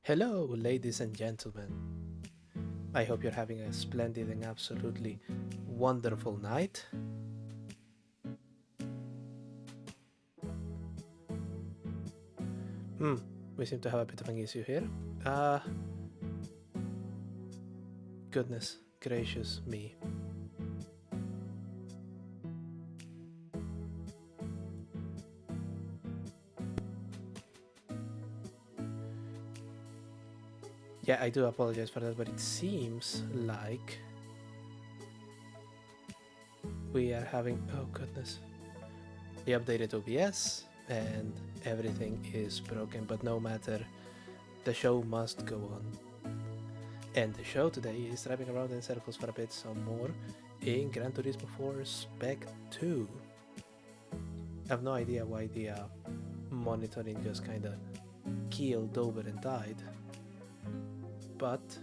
Hello, ladies and gentlemen. I hope you're having a splendid and absolutely wonderful night. Hmm, we seem to have a bit of an issue here. Goodness gracious me. Yeah, I do apologize for that, but it seems like we are having... Oh goodness. We updated OBS and everything is broken, but no matter, the show must go on. And the show today is driving around in circles for a bit some more in Gran Turismo 4 Spec 2. I have no idea why the monitoring just kinda keeled over and died, but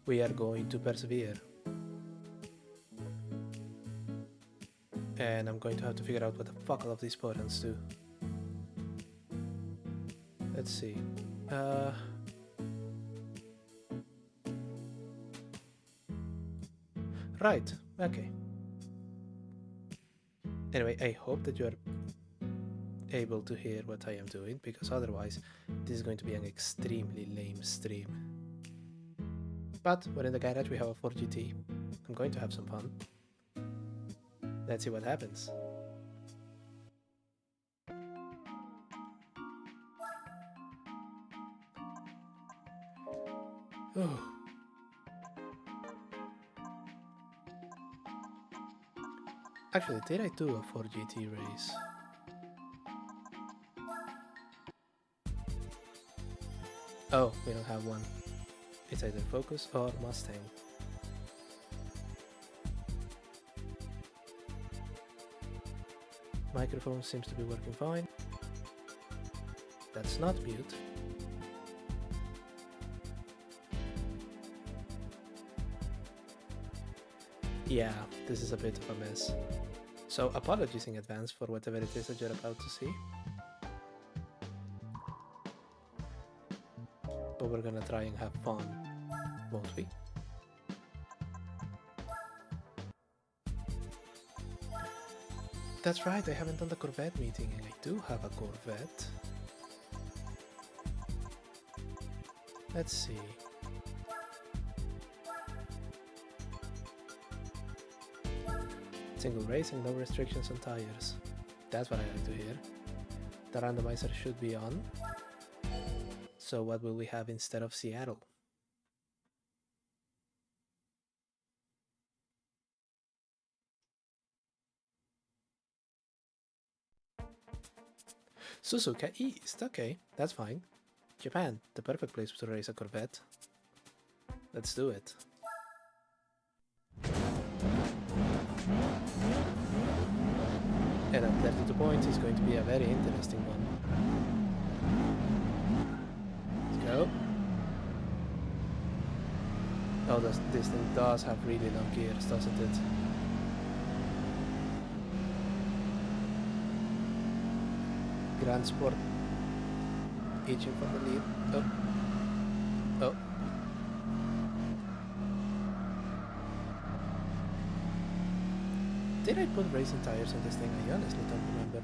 we are going to persevere. And I'm going to have to figure out what the fuck all of these buttons do. Let's see. Right, okay. Anyway, I hope that you're able to hear what I am doing, because otherwise this is going to be an extremely lame stream. But we're in the garage, we have a 4GT. I'm going to have some fun. Let's see what happens. Oh. Actually, did I do a 4GT race? Oh, we don't have one. It's either Focus or Mustang. Microphone seems to be working fine. That's not mute. Yeah, this is a bit of a mess. So apologies in advance for whatever it is that you're about to see. But we're gonna try and have fun, won't we? That's right, I haven't done the Corvette meeting, and I do have a Corvette. Let's see. Single racing, no restrictions on tires. That's what I like to hear. The randomizer should be on. So what will we have instead of Seattle? Suzuka East, okay, that's fine. Japan, the perfect place to race a Corvette. Let's do it. And at 32 points is going to be a very interesting one. Let's go. Oh, this thing does have really long gears, doesn't it? Grand Sport itching for the lead. Oh. Oh. Did I put racing tires on this thing? I honestly don't remember.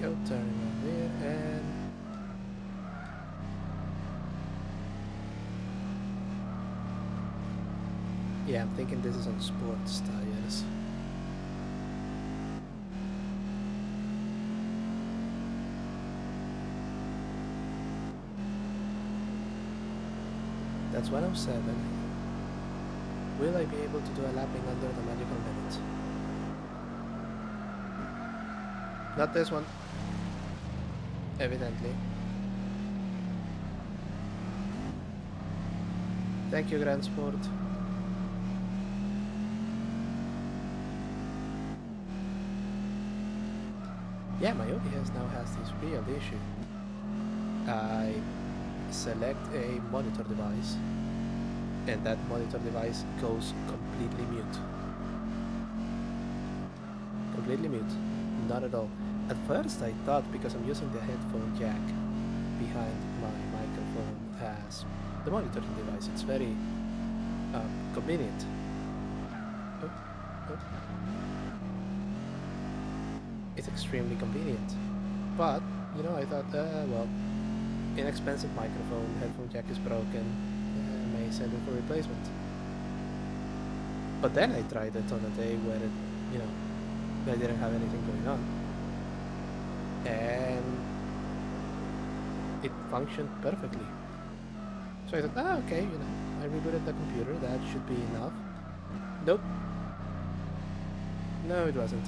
Go, turning over here, and yeah, I'm thinking this is on sports tires. That's 107. Will I be able to do a lapping under the magical minute? Not this one. Evidently. Thank you, Grand Sport. Yeah, my OBS now has this real issue. I select a monitor device, and that monitor device goes completely mute. Completely mute. Not at all. At first I thought, because I'm using the headphone jack behind my microphone as the monitoring device, it's very convenient. Oh, oh. It's extremely convenient. But, you know, I thought, well, inexpensive microphone, headphone jack is broken, may send it for replacement. But then I tried it on a day where it, you know, I didn't have anything going on, and it functioned perfectly. So I thought, okay, you know, I rebooted the computer, that should be enough. Nope. No, it wasn't.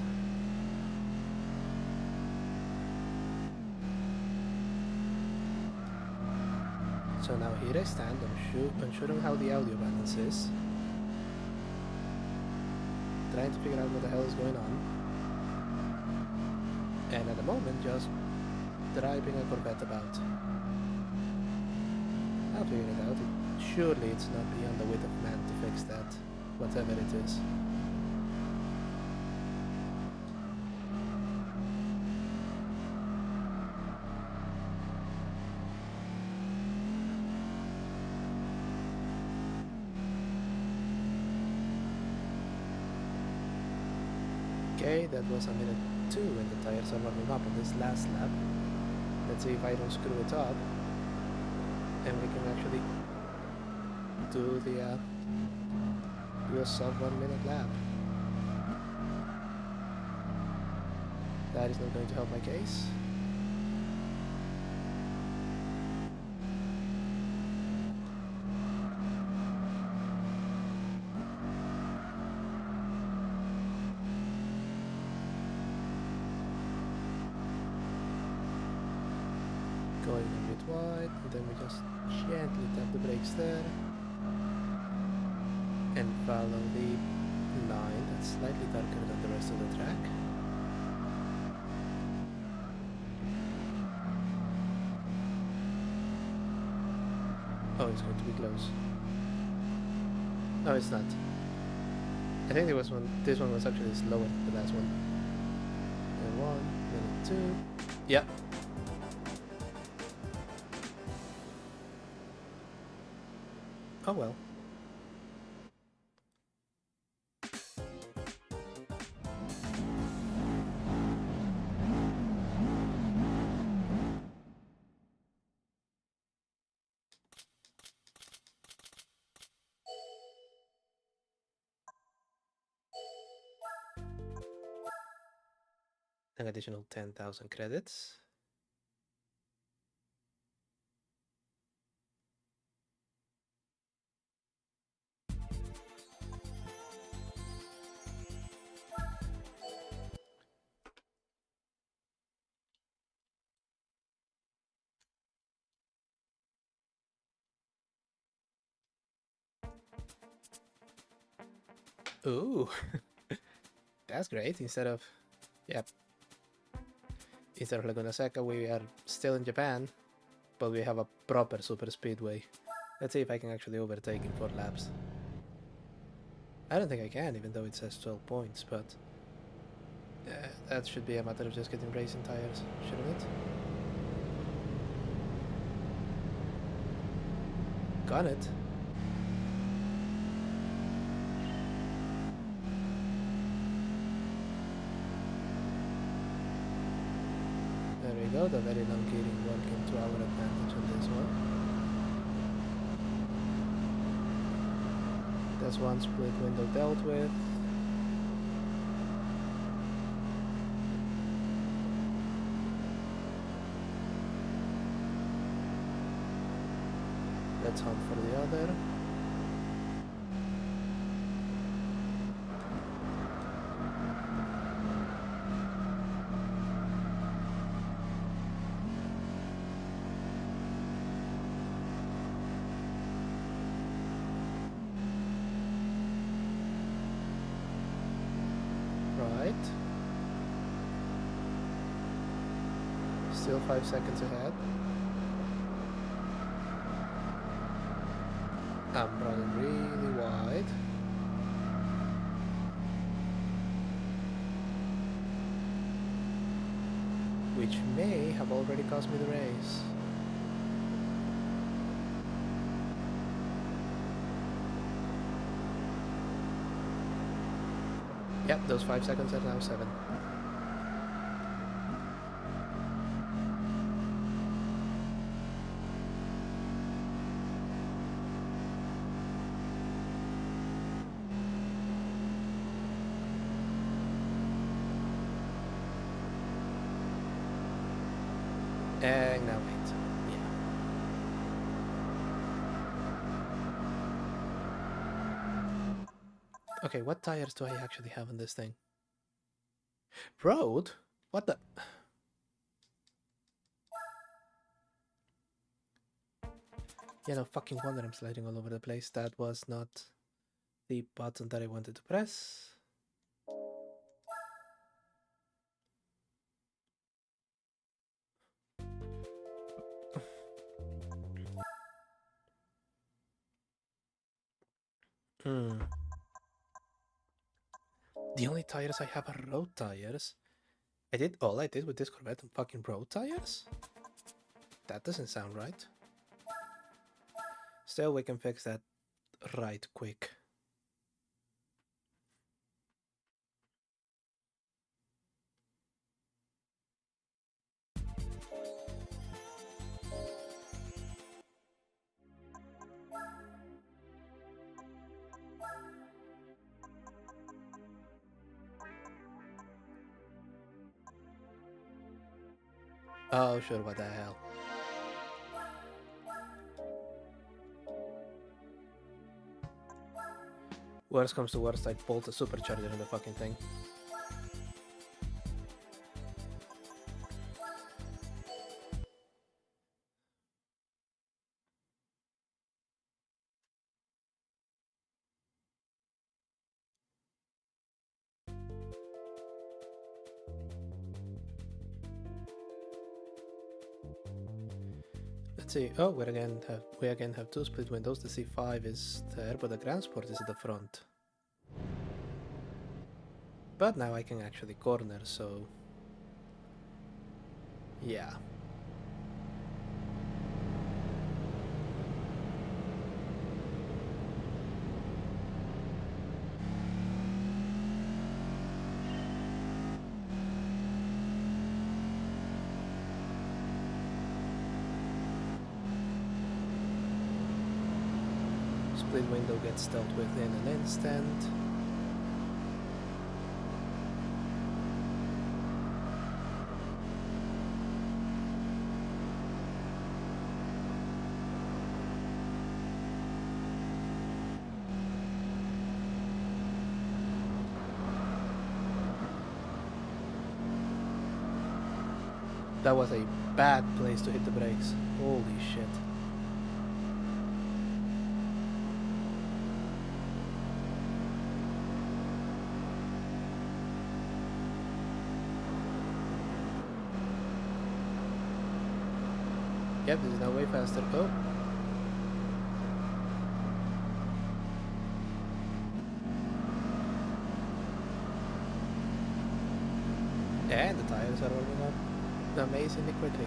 So now here I stand, I'm showing how the audio balance is, trying to figure out what the hell is going on, and at the moment just driving a Corvette about. I'll figure it out. Surely it's not beyond the wit of man to fix that, whatever it is. Okay, that was a minute 2 when the tires are warming up on this last lap. Let's see if I don't screw it up, and we can actually do a sub 1 minute lap. That is not going to help my case. Going a bit wide, and then we just gently tap the brakes there and follow the line that's slightly darker than the rest of the track. Oh, it's going to be close. No, it's not. I think this one was actually slower than the last one. Minute 1, minute 2. Yep. Oh well. An additional 10,000 credits. Ooh, that's great. Instead of Laguna Seca, we are still in Japan, but we have a proper super speedway. Let's see if I can actually overtake in 4 laps. I don't think I can, even though it says 12 points, but that should be a matter of just getting racing tires, shouldn't it? Got it. There we go, the very long gearing working to our advantage on this one. That's one split window dealt with. Let's hunt for the other. Right. Still 5 seconds ahead. I'm running really wide. Which may have already cost me the race. Yep, those 5 seconds are now 7. And now 8. Yeah. Okay, what tires do I actually have on this thing? Road? What the? Yeah, no fucking wonder I'm sliding all over the place. That was not the button that I wanted to press. The only tires I have are road tires. All I did with this Corvette on fucking road tires? That doesn't sound right. Still, we can fix that right quick. Oh, sure, what the hell. Worst comes to worst, I'd bolt a supercharger in the fucking thing. Let's see. Oh, we again have 2 split windows. The C5 is there, but the Grand Sport is at the front. But now I can actually corner, so yeah. Split window gets dealt with in an instant. That was a bad place to hit the brakes. Holy shit. Yep, this is now way faster. Oh. And the tires are warming up amazingly quickly.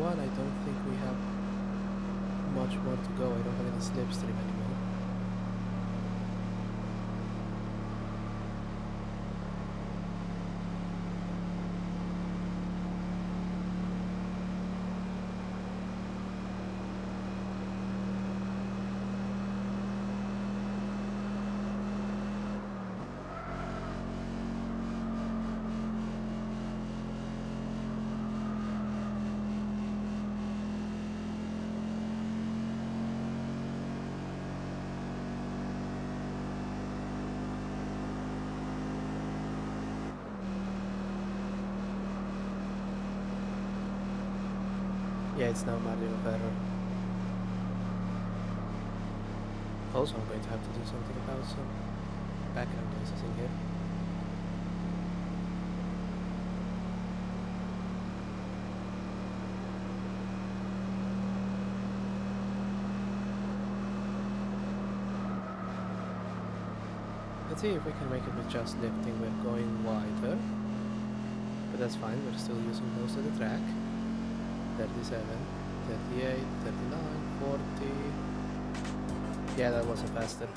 I don't think we have much more to go. I don't have any slipstream anymore. Yeah, it's no margin of error. Also, I'm going to have to do something about some background noises in here. Let's see if we can make it with just lifting. We're going wider, but that's fine. We're still using most of the track. 37, 38, 39, 40. Yeah, that wasn't faster.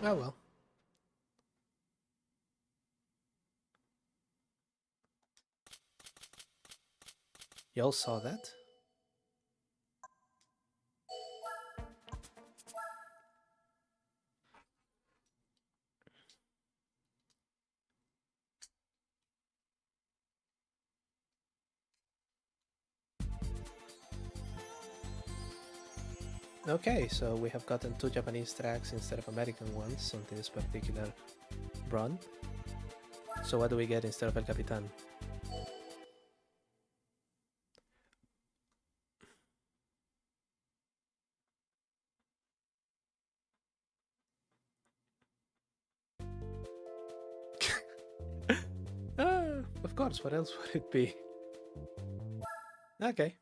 Oh well. Y'all saw that? Okay, so we have gotten 2 Japanese tracks instead of American ones on this particular run. So what do we get instead of El Capitan? Of course, what else would it be? Okay.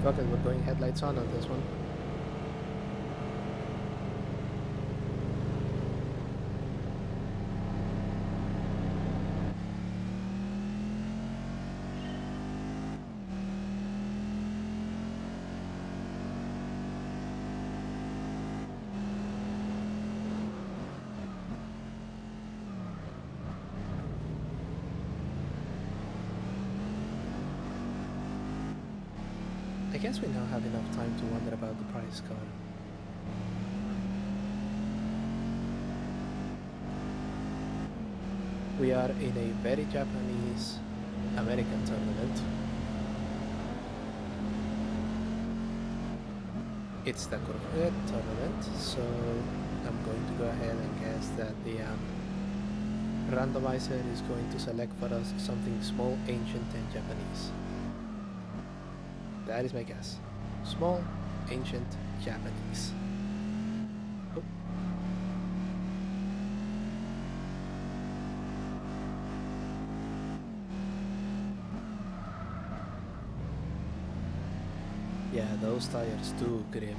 Okay, we're going headlights on this one. I guess we now have enough time to wonder about the price car. We are in a very Japanese American tournament. It's the corporate tournament, so I'm going to go ahead and guess that the randomizer is going to select for us something small, ancient, and Japanese. That is my guess. Small, ancient, Japanese. Oh. Yeah, those tires do grip.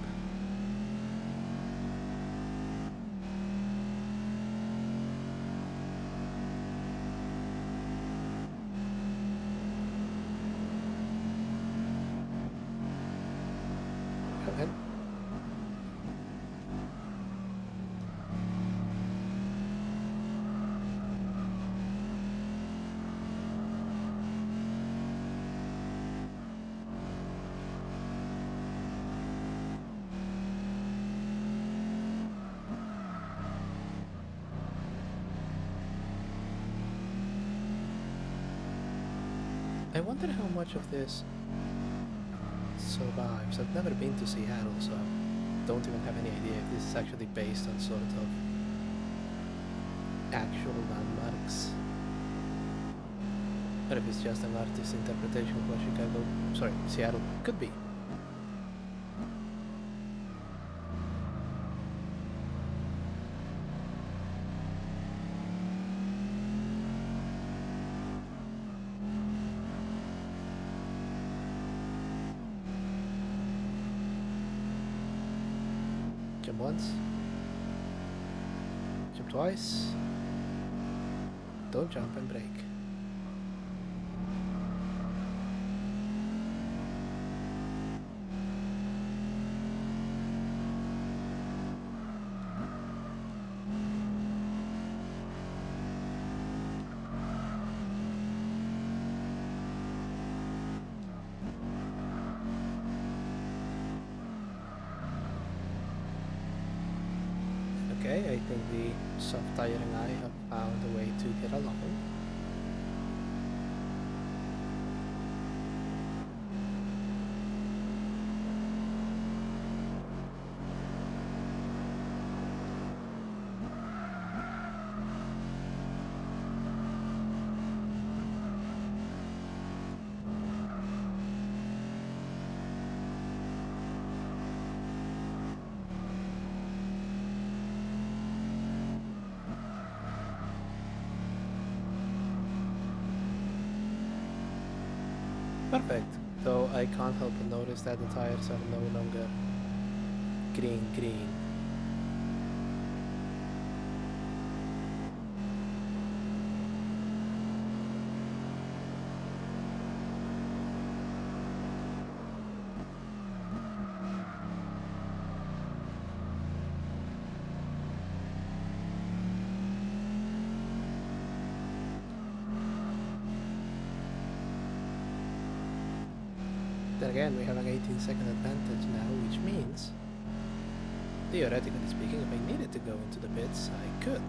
Okay. I wonder how much of this survives. I've never been to Seattle, so I don't even have any idea if this is actually based on sort of actual landmarks, or if it's just an artist's interpretation of what Seattle could be. Jump once, jump twice, don't jump and brake. Okay, I think the soft tire and I have found a way to get along. Perfect. Though I can't help but notice that the tires are no longer green. Then again, we have an 18-second advantage now, which means, theoretically speaking, if I needed to go into the pits, I could.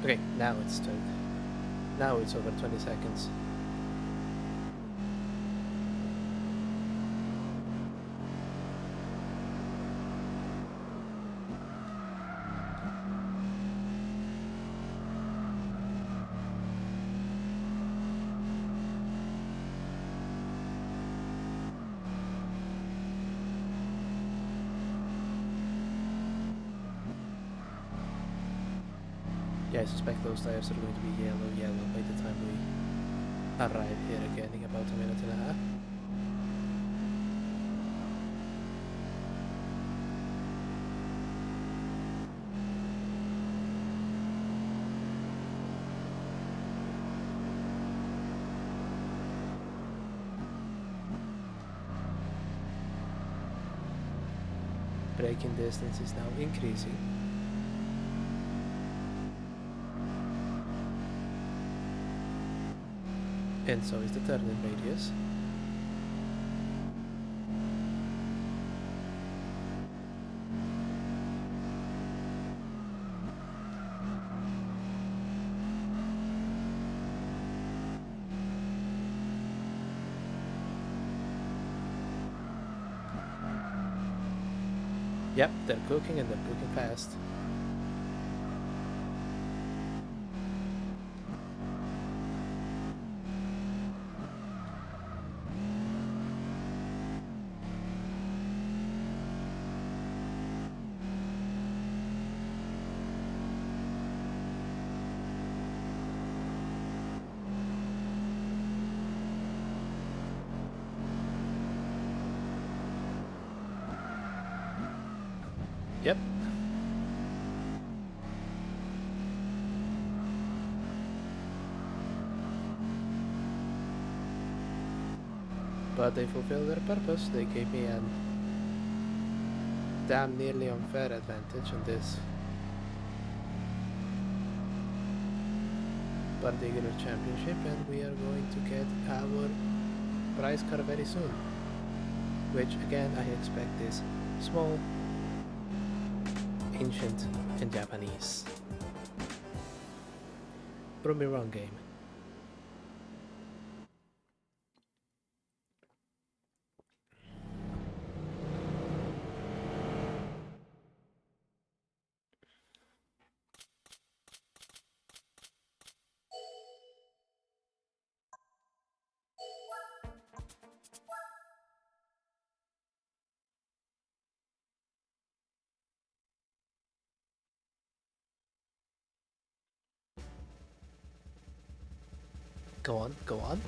Okay, now it's turned. Now it's over 20 seconds. Yeah, I suspect those tires are going to be yellow by the time we arrive here again in about a minute and a half. Braking distance is now increasing. And so is the turning radius. Yep, they're cooking and they're cooking fast. Yep. But they fulfilled their purpose. They gave me a damn nearly unfair advantage on this particular championship, and we are going to get our prize car very soon. Which again I expect is small, ancient, and Japanese. Prove me wrong, game. Go on, go on.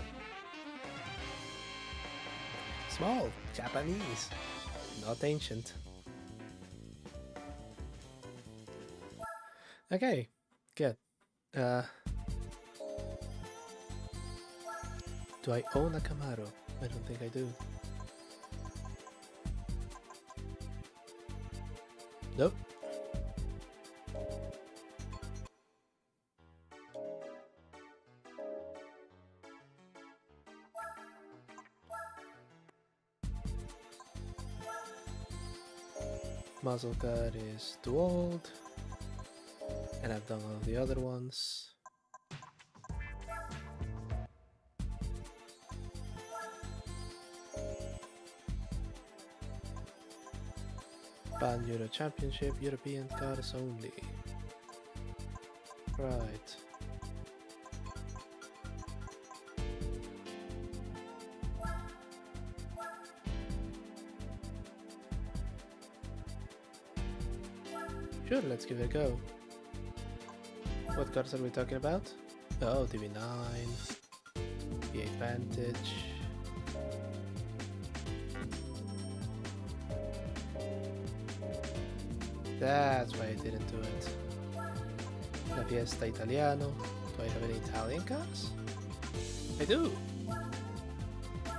Small, Japanese, not ancient. Okay, good. Do I own a Camaro? I don't think I do. Nope. Muscle car is too old, and I've done all the other ones. Pan-Euro Championship, European cars only. Right. Sure, let's give it a go. What cars are we talking about? Oh, DB9, V8 Vantage. That's why I didn't do it. La Fiesta Italiano. Do I have any Italian cars? I do!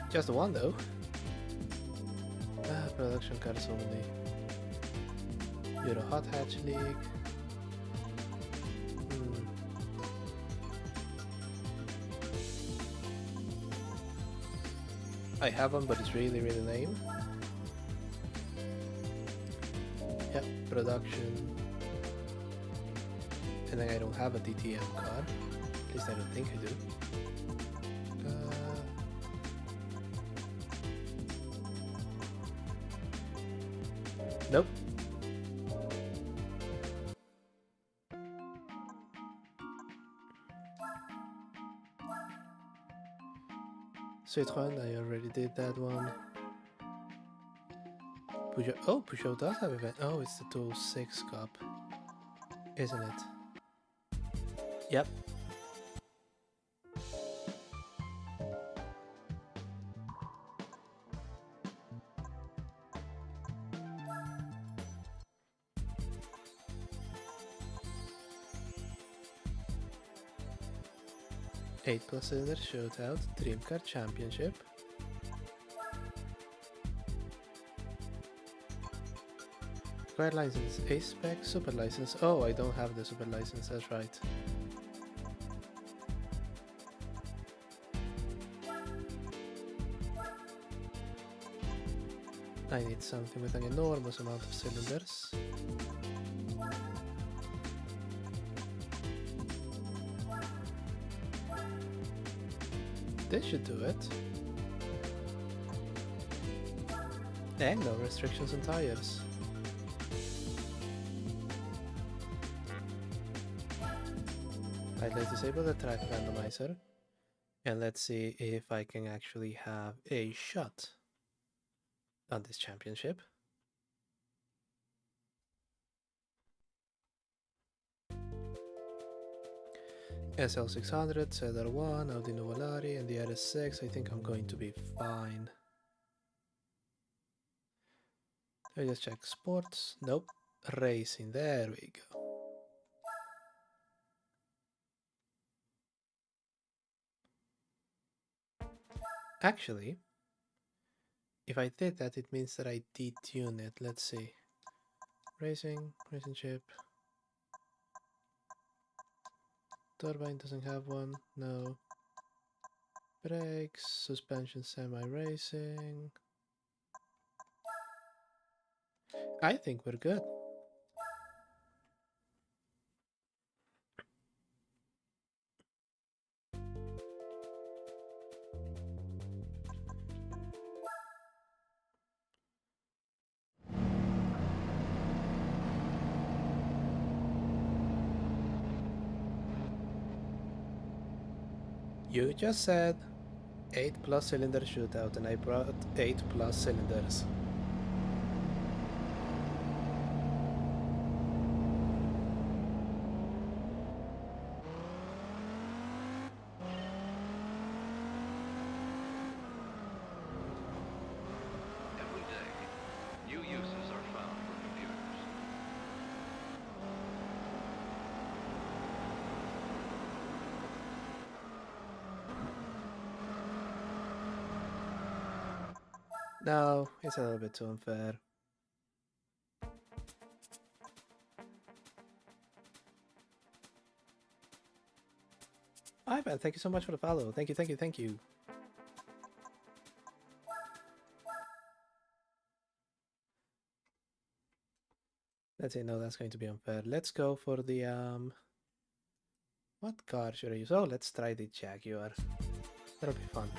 Just the one though. Production cars only. Euro Hot Hatch League. I have one, but it's really lame. Yep, production. And then I don't have a DTM car. At least I don't think I do. Nope. Citroën, I already did that one. Peugeot, oh, Peugeot does have event. Oh, it's the 206 Cup, isn't it? Yep. Eight plus cylinder shootout, Dream Car Championship. Required license, A-Spec, Super license. Oh, I don't have the Super license, that's right. I need something with an enormous amount of cylinders. This should do it. And no restrictions on tires. Right, let's disable the track randomizer. And let's see if I can actually have a shot on this championship. SL600, ZR1, Audi Nuvolari, and the RS6. I think I'm going to be fine. I just check sports. Nope. Racing. There we go. Actually, if I did that, it means that I detune it. Let's see. Racing chip. Turbine doesn't have one. No. Brakes, suspension semi-racing. I think we're good. You just said 8 plus cylinder shootout, and I brought 8 plus cylinders. Every day, new uses are found for computers. No, it's a little bit too unfair. Ivan, thank you so much for the follow. Thank you. Let's say no, that's going to be unfair. Let's go for the what car should I use? Oh, let's try the Jaguar. That'll be fun.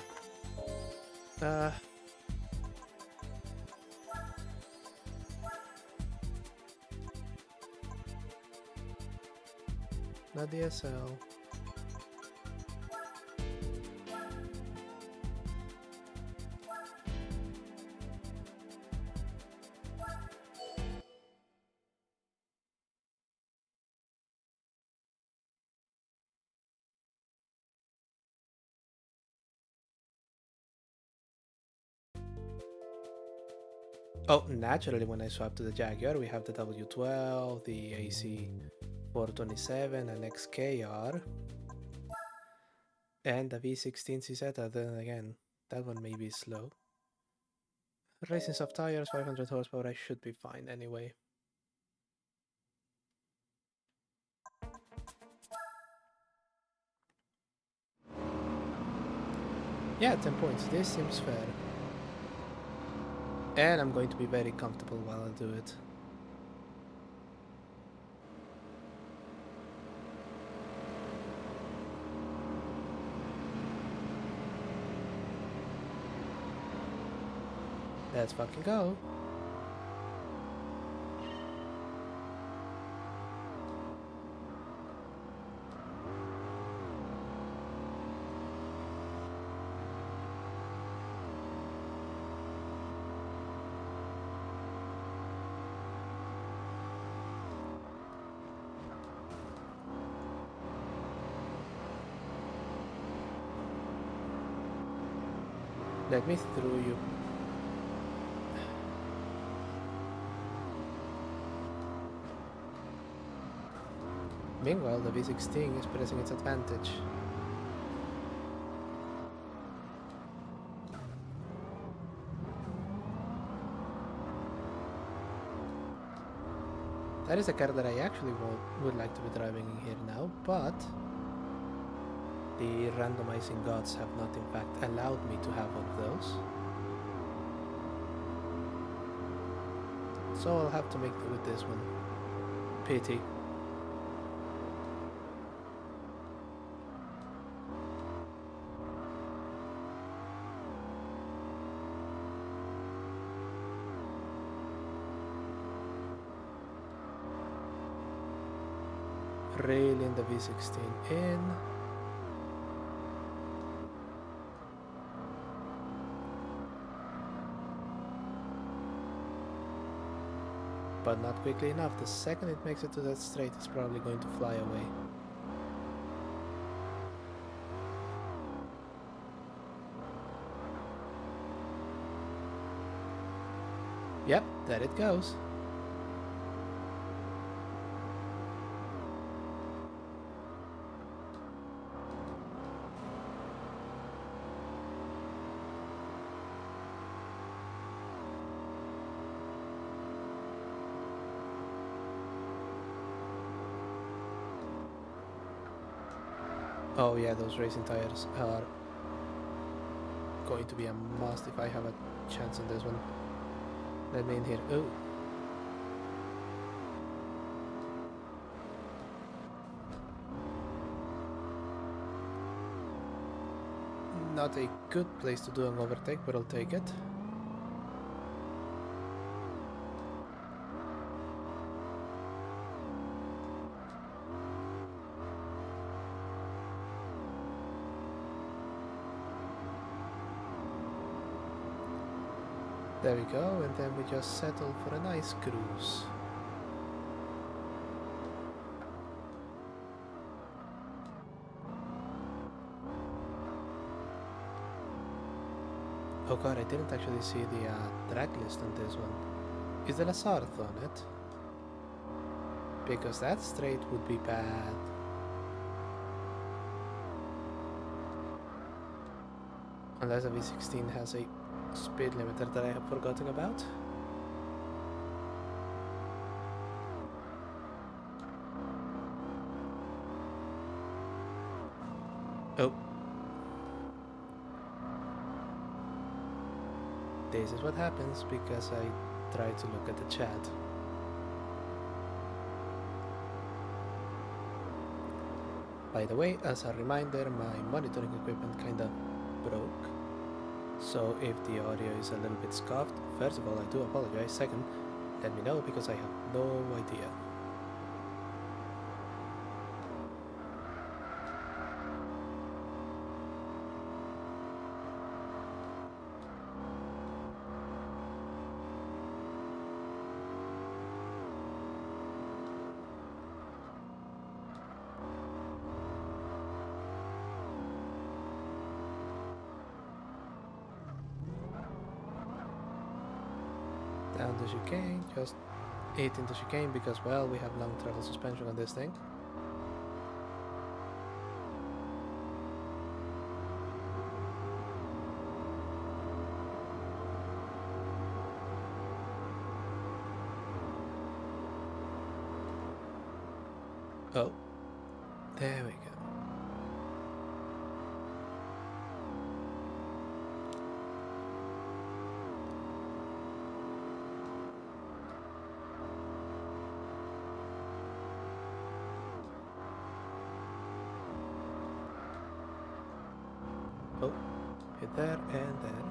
not DSL. Oh, naturally, when I swap to the Jaguar, we have the W12, the AC 427, and XKR, and the V16 CZ. Then again, that one may be slow. Racing soft tires, 500 horsepower, I should be fine anyway. Yeah, 10 points, this seems fair. And I'm going to be very comfortable while I do it. Let's fucking go. Let me through you. Meanwhile, the V16 is pressing its advantage. That is a car that I actually would like to be driving in here now, but the randomizing gods have not in fact allowed me to have one of those. So I'll have to make do with this one. Pity. Railing the V16 in. But not quickly enough. The second it makes it to that straight, it's probably going to fly away. Yep, there it goes. Oh yeah, those racing tires are going to be a must if I have a chance on this one. Let me in here. Oh. Not a good place to do an overtake, but I'll take it. There we go, and then we just settle for a nice cruise. Oh god, I didn't actually see the track list on this one. Is there a Sarth on it? Because that straight would be bad. Unless a V16 has a speed limiter that I have forgotten about. Oh. This is what happens because I try to look at the chat. By the way, as a reminder, my monitoring equipment kinda broke. So if the audio is a little bit scuffed, first of all I do apologize, second, let me know because I have no idea. Down the chicane, just 8 into chicane because, well, we have long travel suspension on this thing. Oh, there we go. Oh, hit there and there.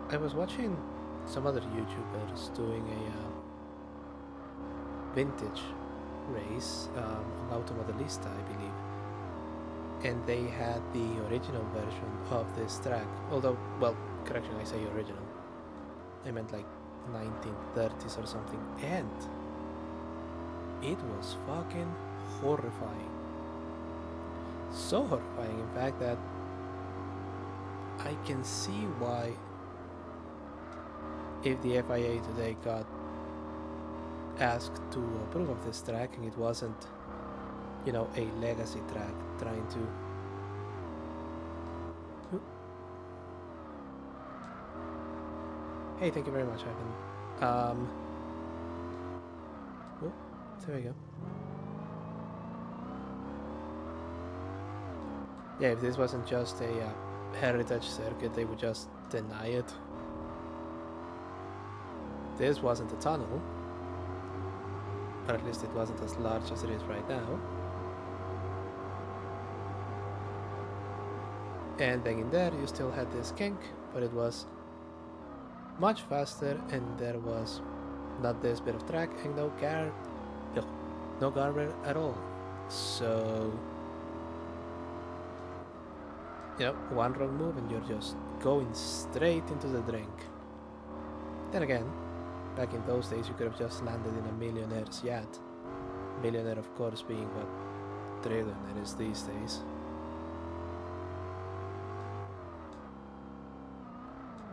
I was watching some other YouTubers doing a vintage race on Automodelista, I believe, and they had the original version of this track. Although, well, correction, I say original. I meant like 1930s or something, and it was fucking horrifying. So horrifying, in fact, that I can see why, if the FIA today got asked to approve of this track and it wasn't, you know, a legacy track trying to... Hey, thank you very much, Ivan. Oh, there we go. Yeah, if this wasn't just a heritage circuit, they would just deny it. This wasn't a tunnel, or at least it wasn't as large as it is right now. And then in there you still had this kink, but it was much faster, and there was not this bit of track and no guardrail at all. So, you know, one wrong move and you're just going straight into the drink. Then again, back in those days you could have just landed in a millionaire's yacht. Millionaire, of course, being what trillionaire is these days.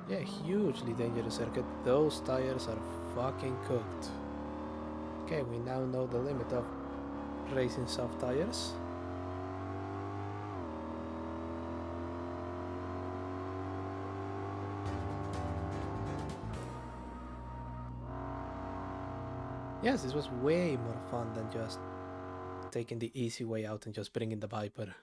Yeah, hugely dangerous circuit. Those tires are fucking cooked. Okay, we now know the limit of racing soft tires. Yes, this was way more fun than just taking the easy way out and just bringing the Viper.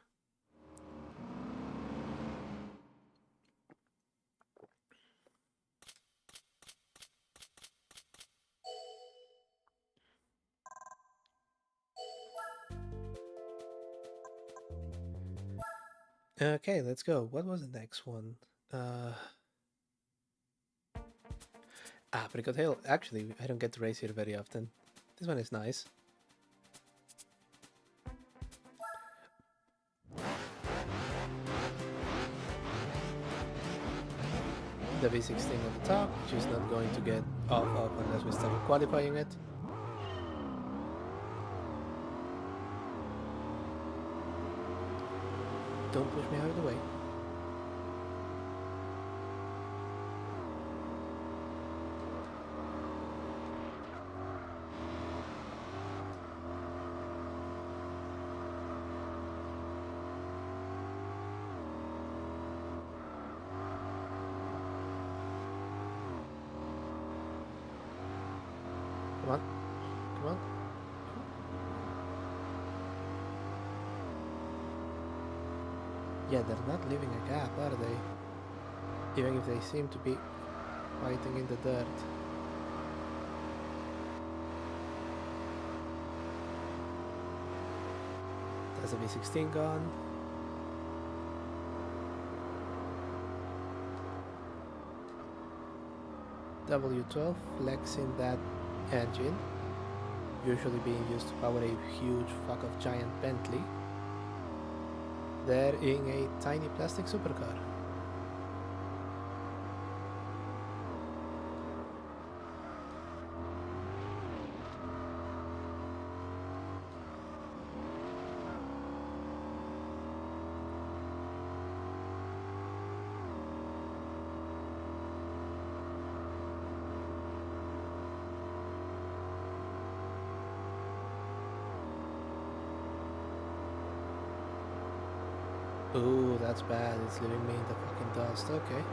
Okay, let's go. What was the next one? Apricot Hill. Actually, I don't get to race here very often. This one is nice. The V16 on the top, which is not going to get off unless we start qualifying it. Don't push me out of the way. Come on. Come on. Yeah, they're not leaving a gap, are they? Even if they seem to be fighting in the dirt. That's a V16 gone. W12 flexing that engine, usually being used to power a huge fuck of giant Bentley. They're in a tiny plastic supercar. Ooh, that's bad. It's leaving me in the fucking dust. Okay.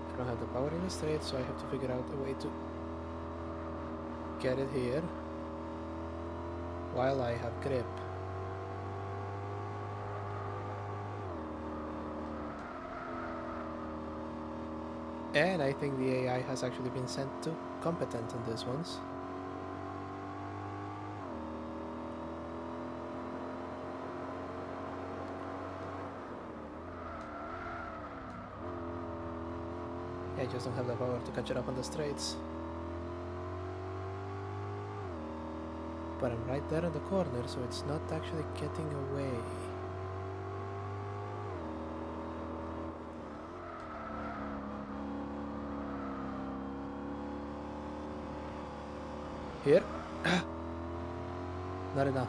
I don't have the power in the straight, so I have to figure out a way to get it here while I have grip. And I think the AI has actually been sent to competent on this ones. I just don't have the power to catch it up on the straights. But I'm right there in the corner, so it's not actually getting away. Here. Not enough.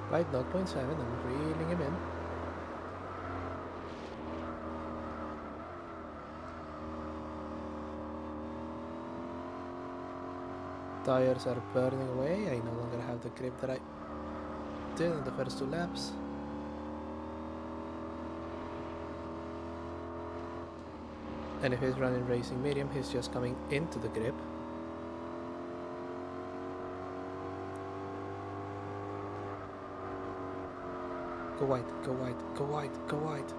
Right, 0.7, I'm reeling him in. Tires are burning away. I no longer have the grip that I did in the first 2 laps. And if he's running racing medium, he's just coming into the grip. Go wide, go wide, go wide, go wide.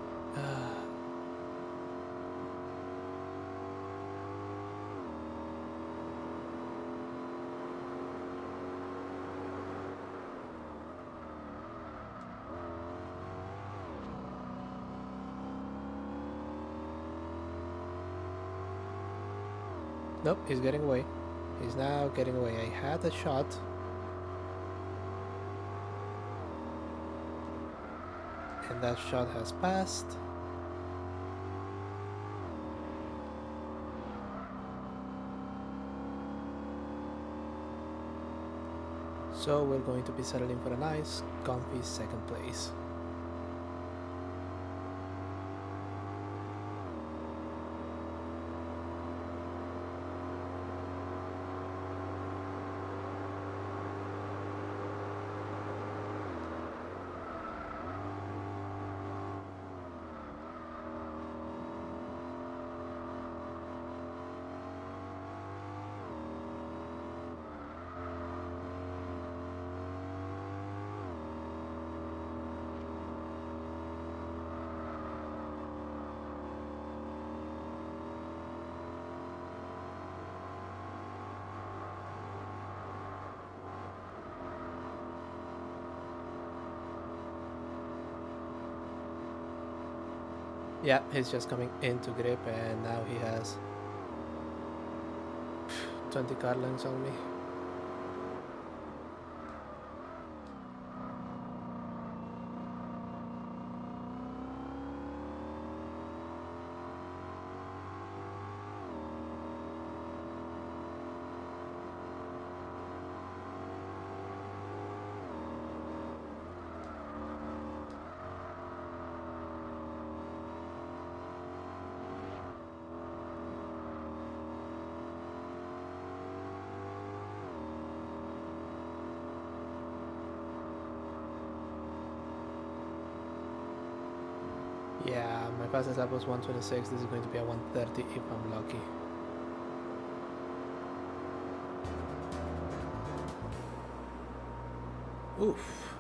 Nope, he's getting away. He's now getting away. I had a shot. And that shot has passed. So we're going to be settling for a nice, comfy 2nd place. Yeah, he's just coming into grip and now he has 20 car lengths on me. Yeah, my fastest lap was 126. This is going to be a 130 if I'm lucky. Oof.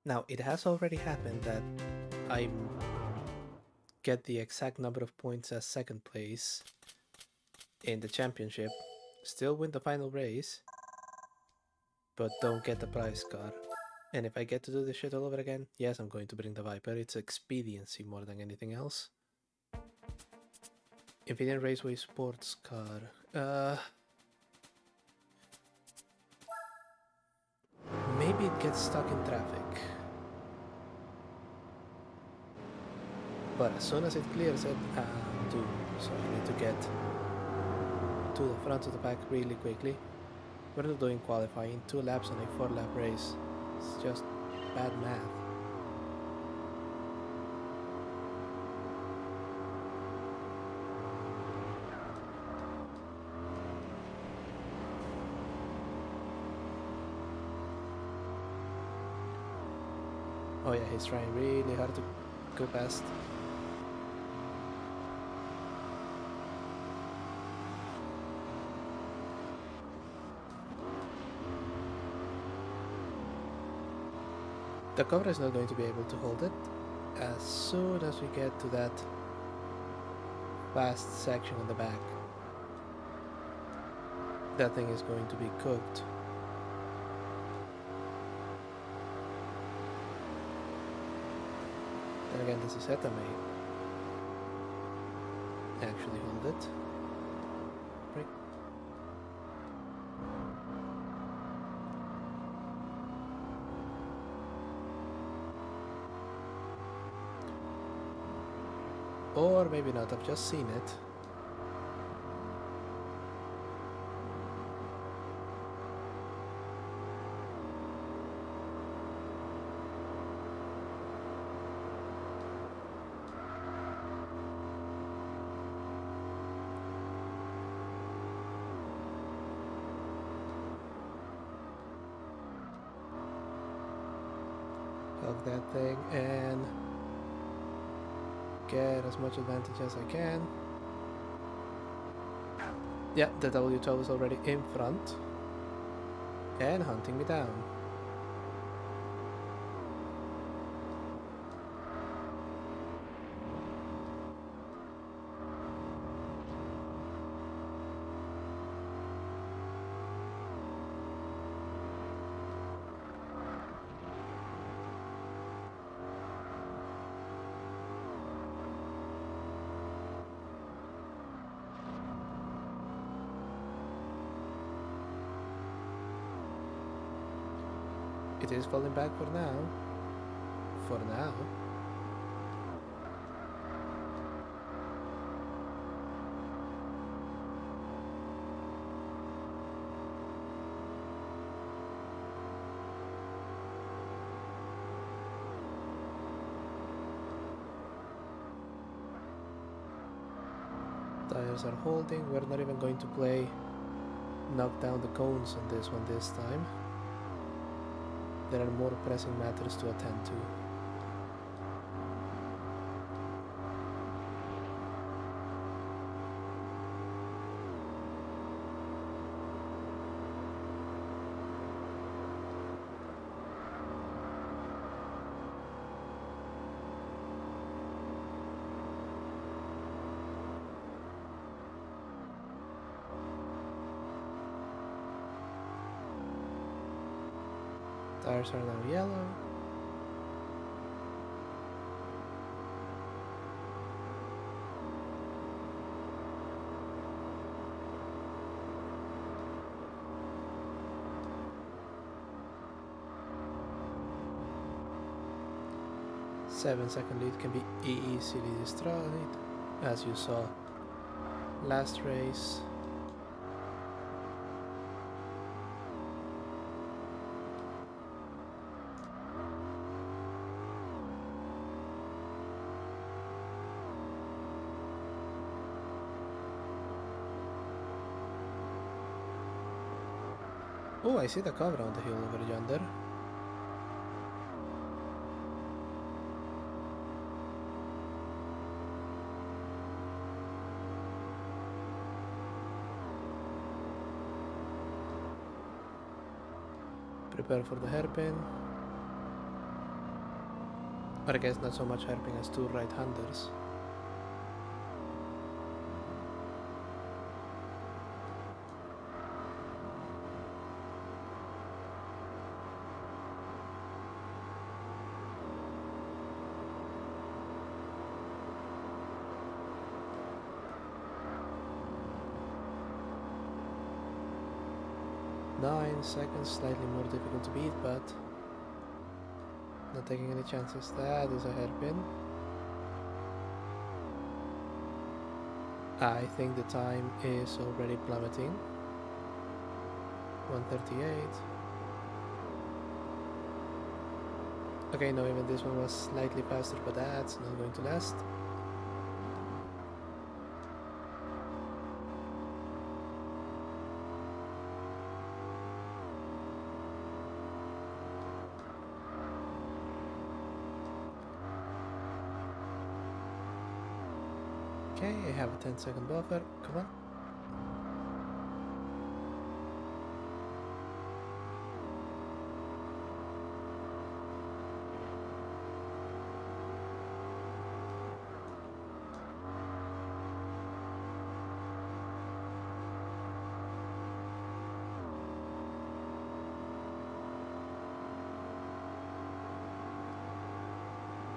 Now, it has already happened that I get the exact number of points as 2nd place in the championship, still win the final race, but don't get the prize car. And if I get to do this shit all over again, yes, I'm going to bring the Viper. It's expediency more than anything else. Infinite Raceway Sports Car. Maybe it gets stuck in traffic. But as soon as it clears it, I'm doomed. So I need to get to the front of the pack really quickly. We're not doing qualifying, 2 laps on a 4-lap race. It's just bad math. Oh yeah, he's trying really hard to go past. The cover is not going to be able to hold it. As soon as we get to that fast section on the back, that thing is going to be cooked. Then again, this is Zeta may actually hold it. Right. Or maybe not, I've just seen it. Hug that thing and get as much advantage as I can. Yeah, the W12 is already in front and hunting me down. It is falling back for now. For now. Tires are holding. We're not even going to play knock down the cones on this one this time. There are more pressing matters to attend to. Tires are now yellow. Seven-second lead can be easily destroyed, as you saw last race. Oh, I see the cover on the hill over yonder. Prepare for the hairpin. Or I guess not so much hairpin as 2 right-handers. 9 seconds, slightly more difficult to beat, but not taking any chances. That is a hairpin. I think the time is already plummeting. 138. Okay, no, even this one was slightly faster, but that's not going to last. Okay, I have a 10-second buffer. Come on.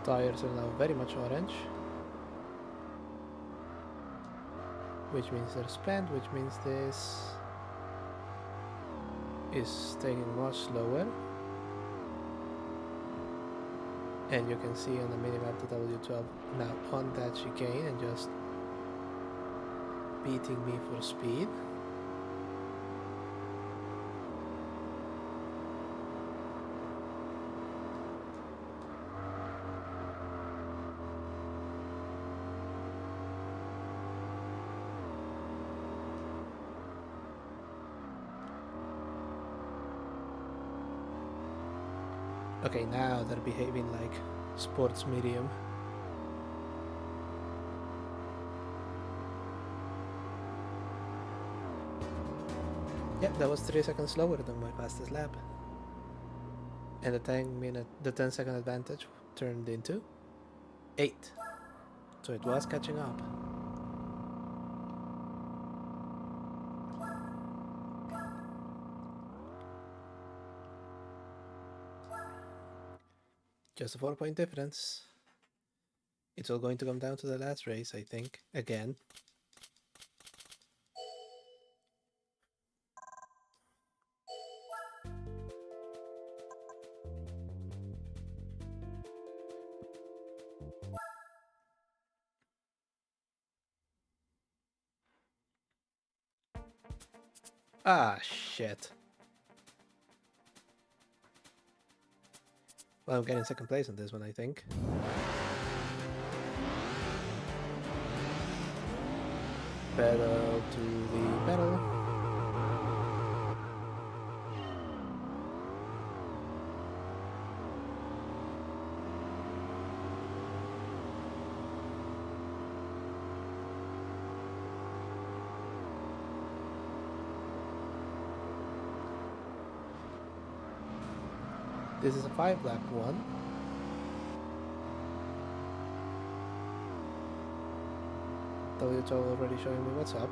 Tires are now very much orange, which means they're spent, which means this is taking much slower. And you can see on the minimap the W12 now on that chicane and just beating me for speed. Okay, now they're behaving like sports medium. Yep, that was 3 seconds slower than my fastest lap. And the 10-second advantage turned into 8. So it was catching up. Just a 4-point difference. It's all going to come down to the last race, I think, again. Ah, shit. Well, I'm getting second place on this one, I think. Pedal to the metal. This is a 5-lap one. W12 already showing me what's up.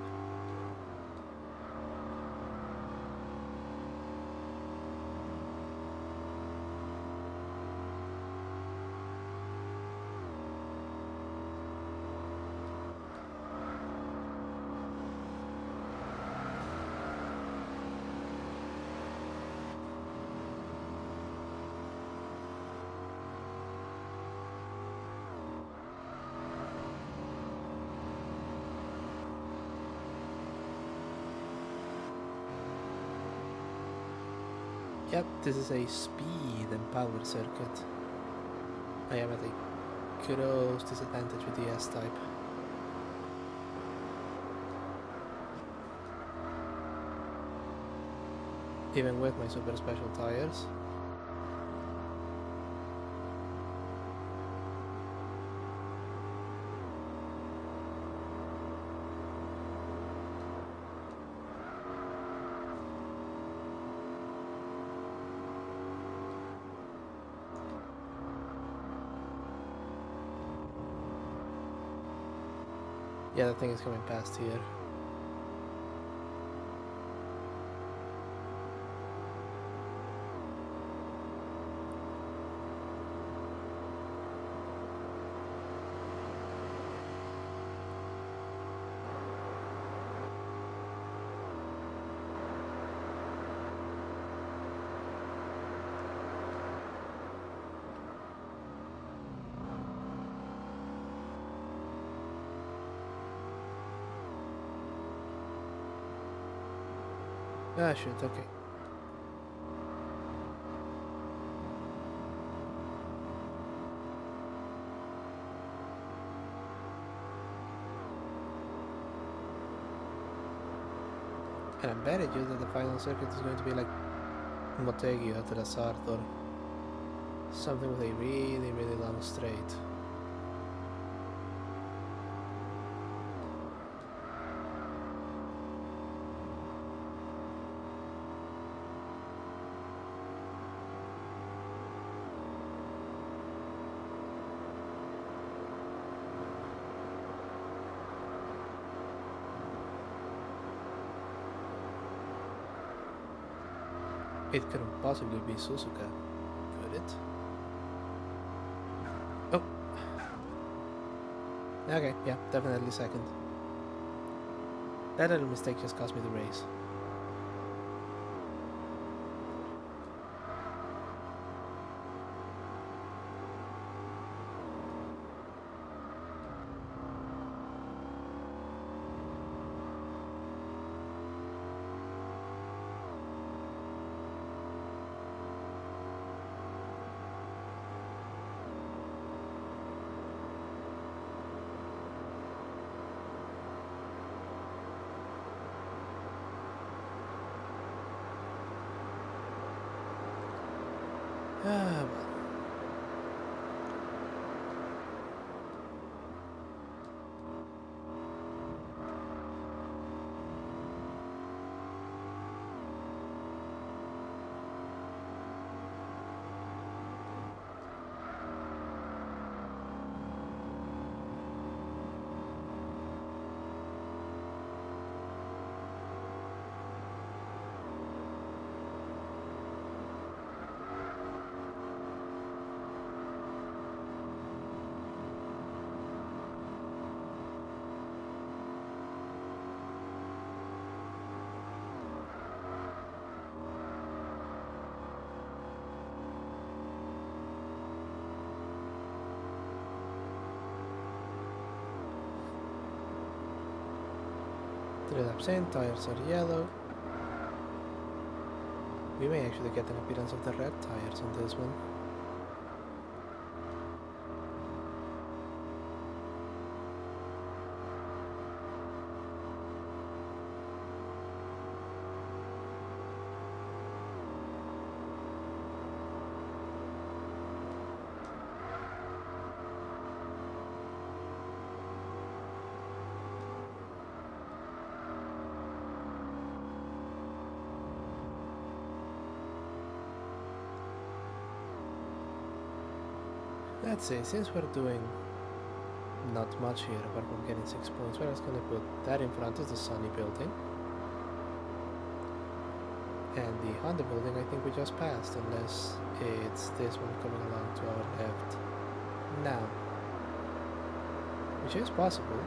Yep, this is a speed and power circuit. I am at a gross disadvantage with the S-type. Even with my super special tires. Yeah, that thing is coming past here. Ah, shit, okay. And I betted you that the final circuit is going to be like Motegi or Terasart or something with a really, really long straight. It couldn't possibly be Suzuka, could it? Oh. Okay, yeah, definitely second. That little mistake just cost me the race. Ah, well. Three laps in, tires are yellow. We may actually get an appearance of the red tires on this one. Let's see, since we're doing not much here apart from getting 6 points, we're just gonna put that in front of the Sunny building. And the Honda building I think we just passed, unless it's this one coming along to our left now. Which is possible.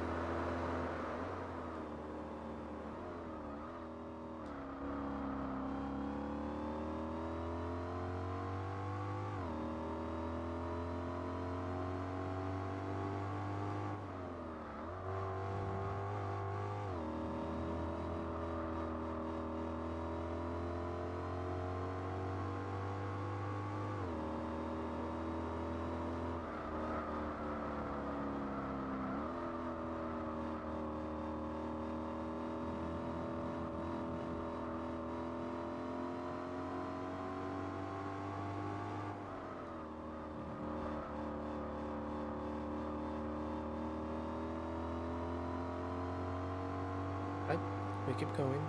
Right, we keep going.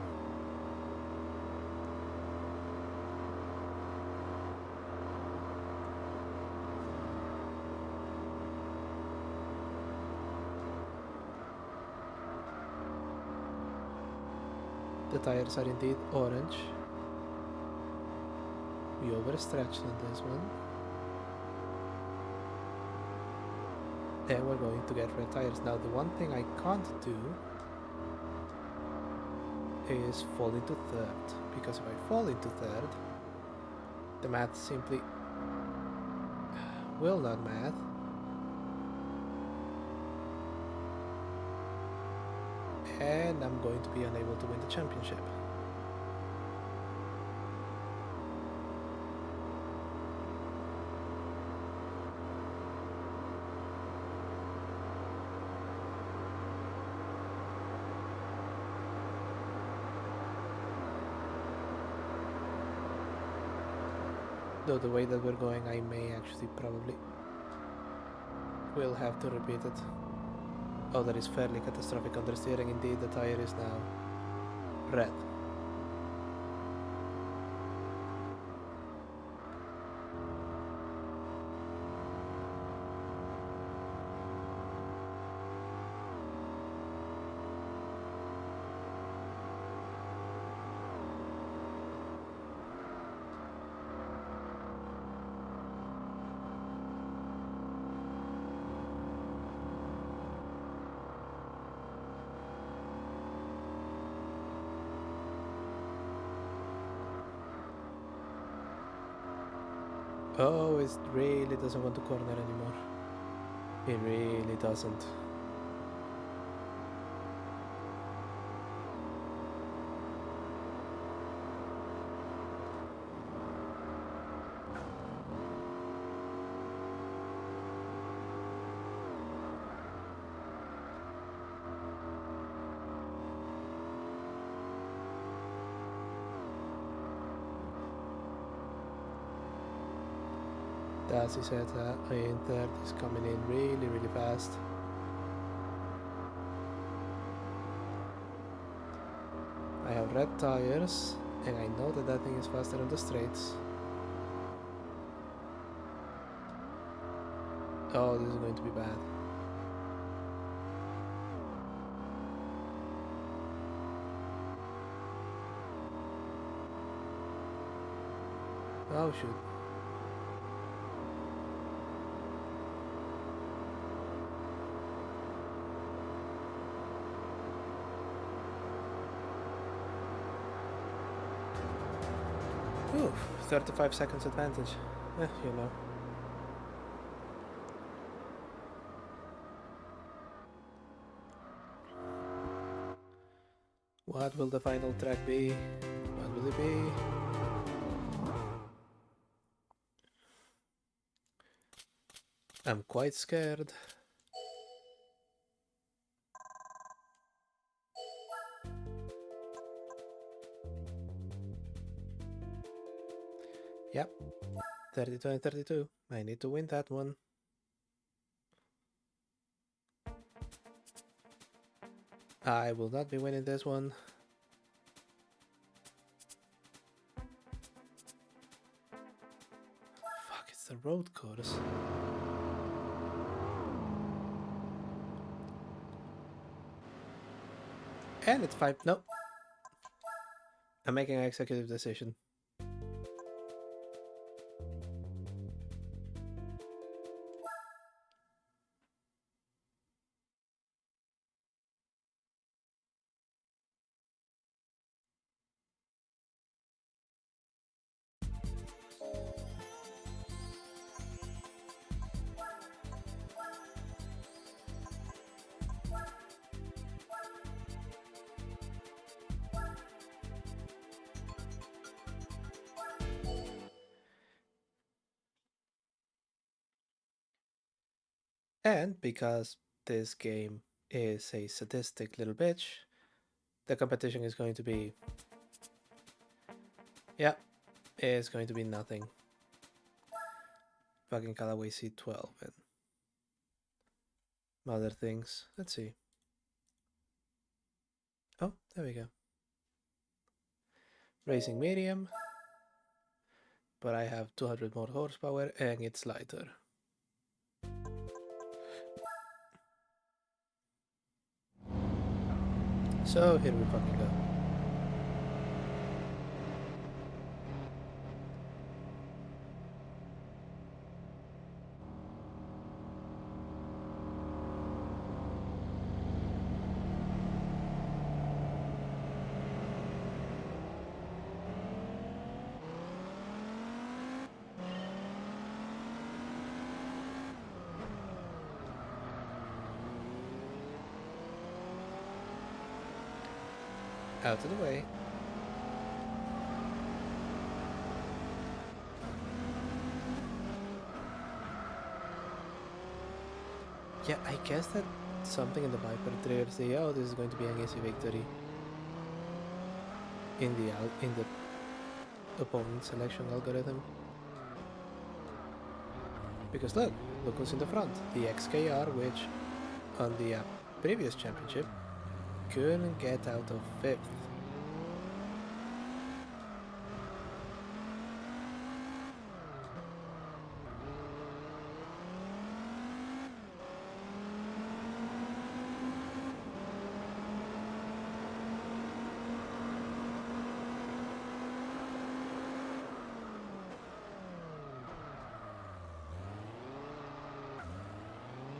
The tires are indeed orange. We overstretched on this one. And we're going to get red tires. Now the one thing I can't do is fall into third, because if I fall into third, the math simply will not math. And I'm going to be unable to win the championship. Though the way that we're going, I may actually probably will have to repeat it. Oh, that is fairly catastrophic understeering. Indeed, the tire is now red. Oh, it really doesn't want to corner anymore. It really doesn't. As he said, third is coming in really, really fast. I have red tires, and I know that that thing is faster on the straights. Oh, this is going to be bad. Oh, shoot. Ooh, 35 seconds advantage. You know. What will the final track be? What will it be? I'm quite scared. Yep, 32 and 32. I need to win that one. I will not be winning this one. Fuck, it's the road course. And it's 5. Nope. I'm making an executive decision. And because this game is a sadistic little bitch, the competition is going to be... Yeah, it's going to be nothing. Fucking Callaway C12 and other things. Let's see. Oh, there we go. Racing medium. But I have 200 more horsepower and it's lighter. So here we fucking go. Out of the way. Yeah, I guess that something in the Viper triggers the, oh, this is going to be an easy victory in the opponent selection algorithm. Because look who's in the front. The XKR, which on the previous championship couldn't get out of 5th.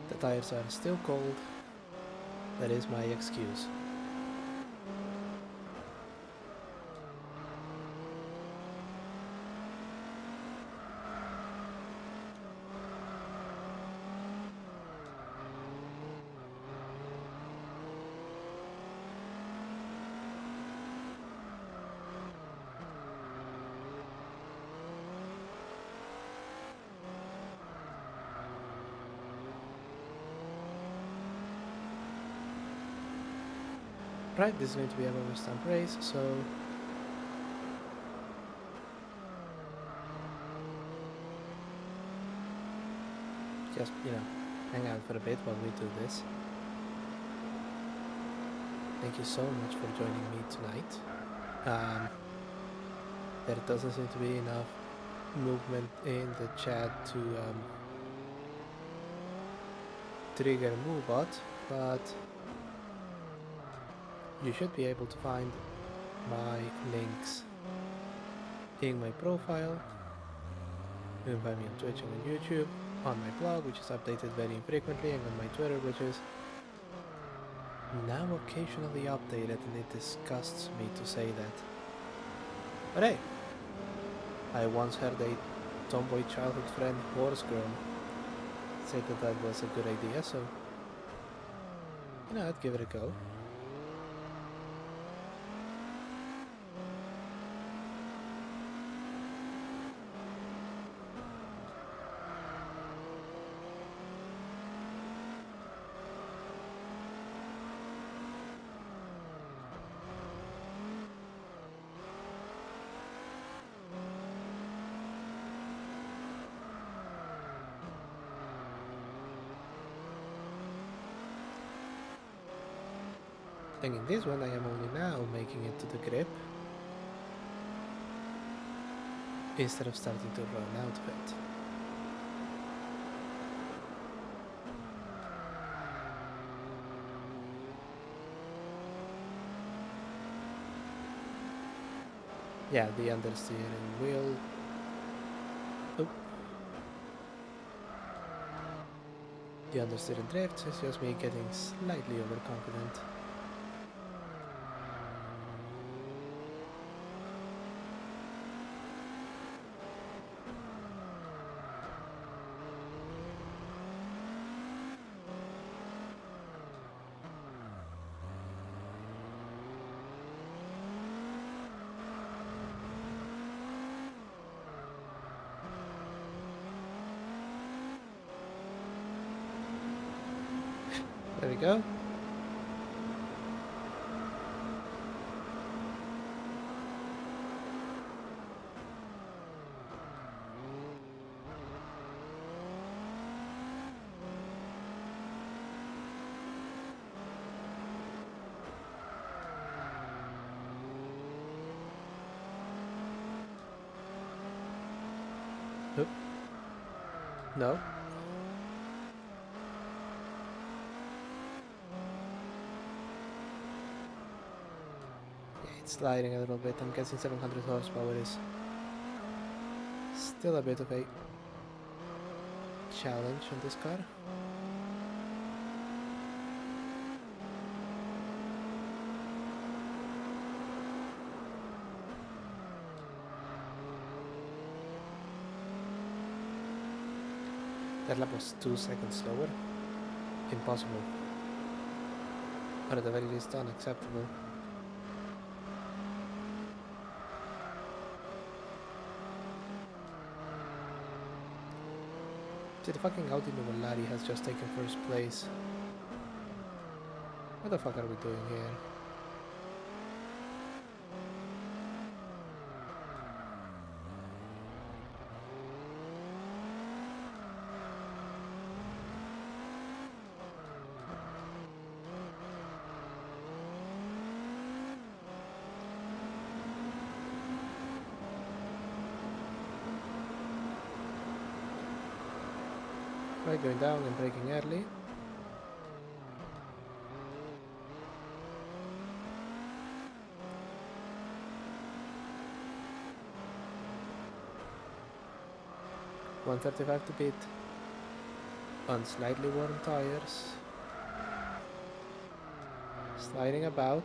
The tires are still cold. That is my excuse. Right, this is going to be a rubber stamp race, so just, hang out for a bit while we do this. Thank you so much for joining me tonight. There doesn't seem to be enough movement in the chat to trigger a move bot, but you should be able to find my links in my profile. You can find me on Twitch and on YouTube, on my blog, which is updated very infrequently, and on my Twitter, which is now occasionally updated, and it disgusts me to say that. But hey, I once heard a tomboy childhood friend, Horse Girl, say that that was a good idea, so I'd give it a go. And in this one I am only now making it to the grip instead of starting to run out of it. Yeah, the understeering wheel. Oh. The understeering drift is just me getting slightly overconfident. There we go. Oop. No. Sliding a little bit. I'm guessing 700 horsepower is still a bit of a challenge on this car. That lap was 2 seconds slower. Impossible. Or at the very least unacceptable. See, the fucking Audi Nuvolari has just taken first place. What the fuck are we doing here? Right, going down and braking early. .135 to beat on slightly worn tires. Sliding about.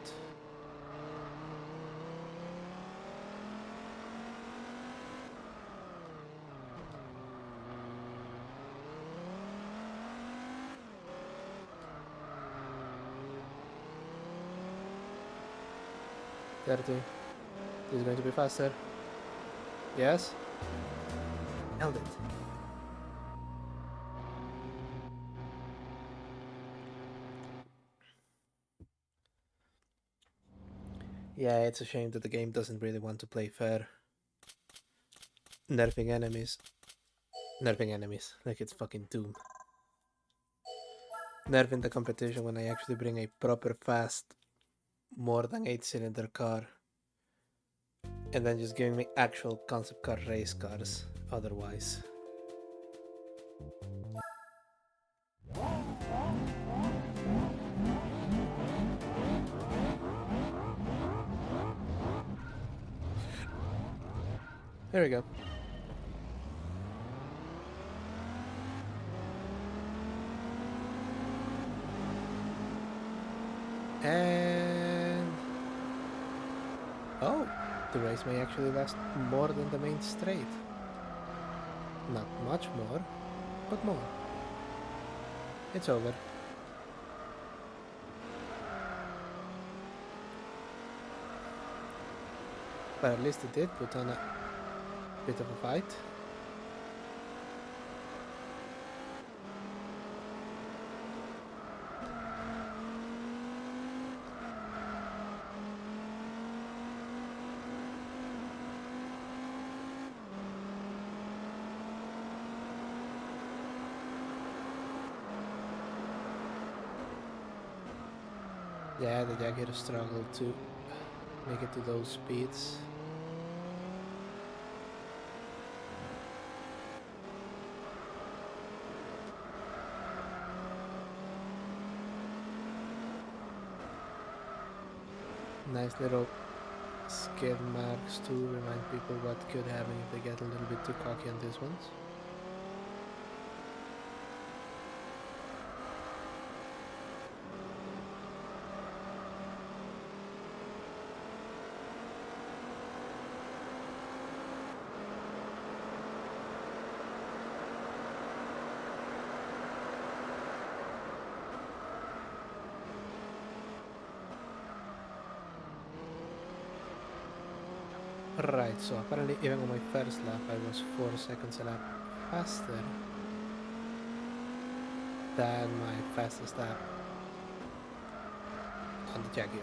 .30. This is going to be faster. Yes? Held it. Yeah, it's a shame that the game doesn't really want to play fair. Nerfing enemies. Nerfing enemies, like it's fucking Doom. Nerfing the competition when I actually bring a proper fast, more than 8-cylinder car. And then just giving me actual concept car race cars otherwise. There we go. And... oh! The race may actually last more than the main straight. Not much more, but more. It's over. But at least it did put on a bit of a fight. Yeah, the Jaguar struggled to make it to those speeds. Nice little skid marks to remind people what could happen if they get a little bit too cocky on these ones. Right, so apparently even on my first lap I was 4 seconds a lap faster than my fastest lap on the Jaguar.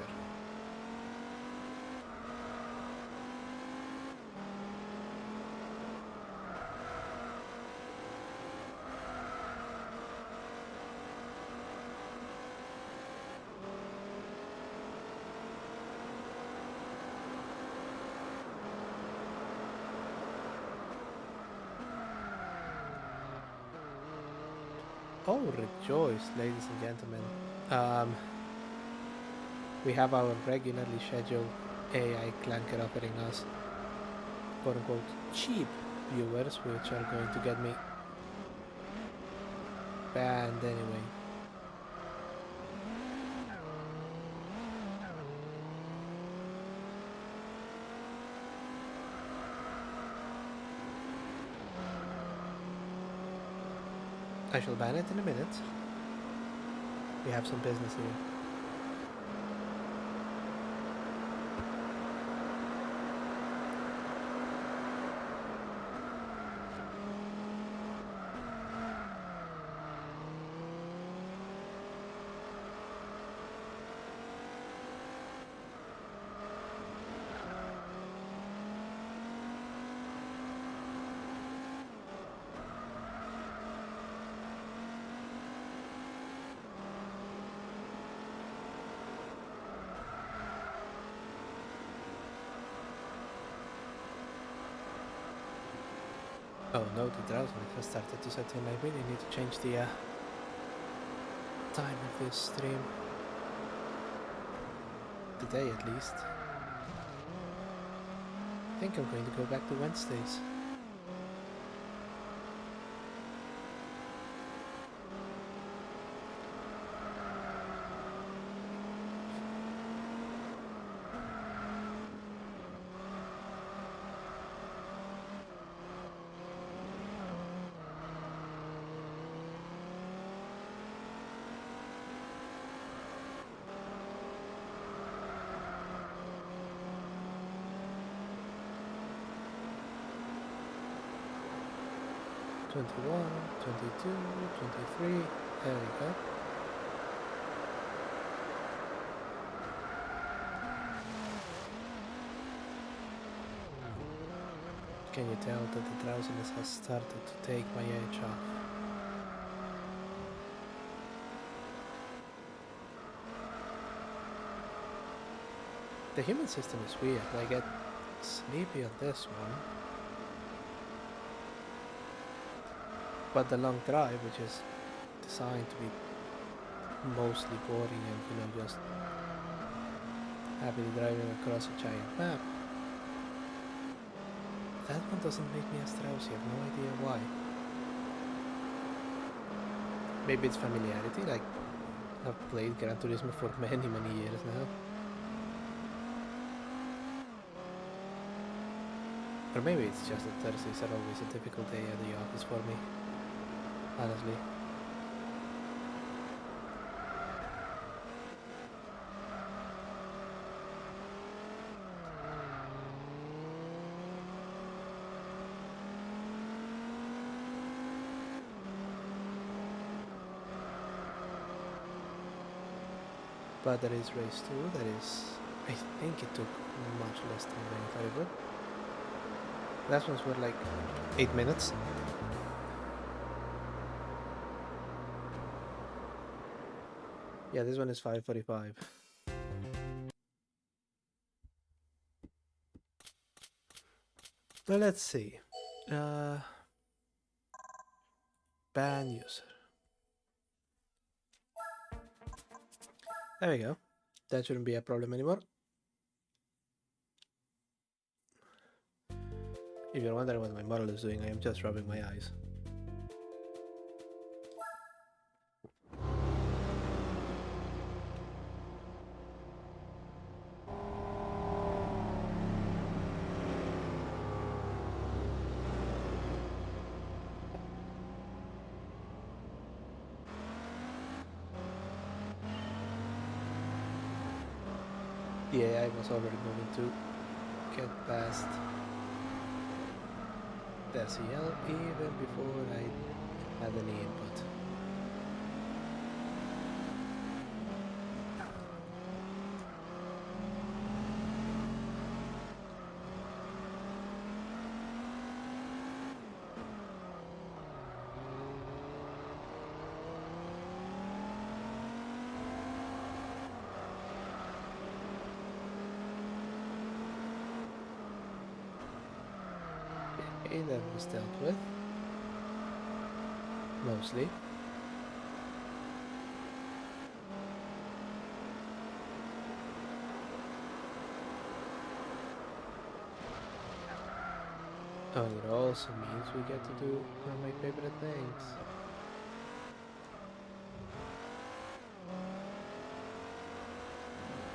Oh, rejoice, ladies and gentlemen. We have our regularly scheduled AI clanker offering us quote unquote cheap viewers, which are going to get me banned anyway. I shall ban it in a minute. We have some business here. Oh no, the drowsiness has started to set in. I really need to change the time of this stream. Today at least. I think I'm going to go back to Wednesdays. '21, '22, '23. There we go. Can you tell that the drowsiness has started to take my edge off? The human system is weird. I get sleepy on this one, but the long drive, which is designed to be mostly boring and, you know, just happily driving across a giant map, that one doesn't make me as drowsy. I have no idea why. Maybe it's familiarity, like I've played Gran Turismo for many, many years now. Or maybe it's just that Thursdays are always a difficult day at the office for me, honestly. But there is race 2, that is, I think it took much less time than I thought it would. Last ones were like 8 minutes. Yeah, this one is 5:45. Now let's see. Ban user. There we go. That shouldn't be a problem anymore. If you're wondering what my model is doing, I am just rubbing my eyes. The AI was already moving to get past the RCL even before I had any input. Okay, that was dealt with. Mostly. Oh, and it also means we get to do one of my favorite things.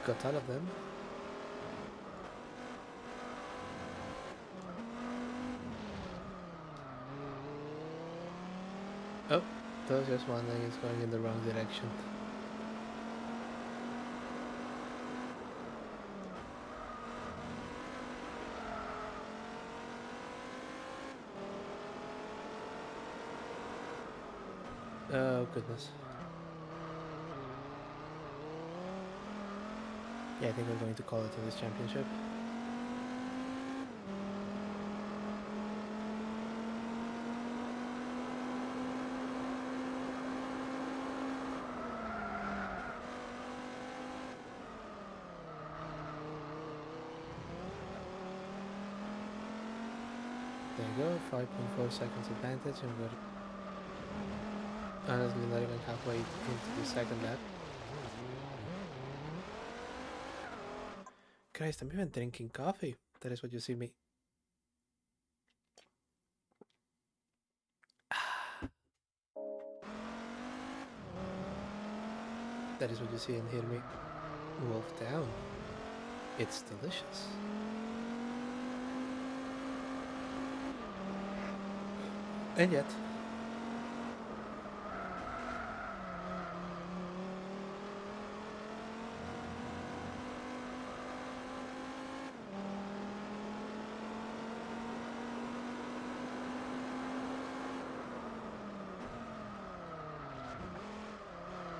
Got all of them. Oh, that was just one thing, it's going in the wrong direction. Oh, goodness. Yeah, I think we're going to call it in this championship. you go, 5.4 seconds advantage, and we're honestly not even halfway into the second lap. Christ, I'm even drinking coffee. That is what you see me. That is what you see and hear me wolf down. It's delicious. And yet,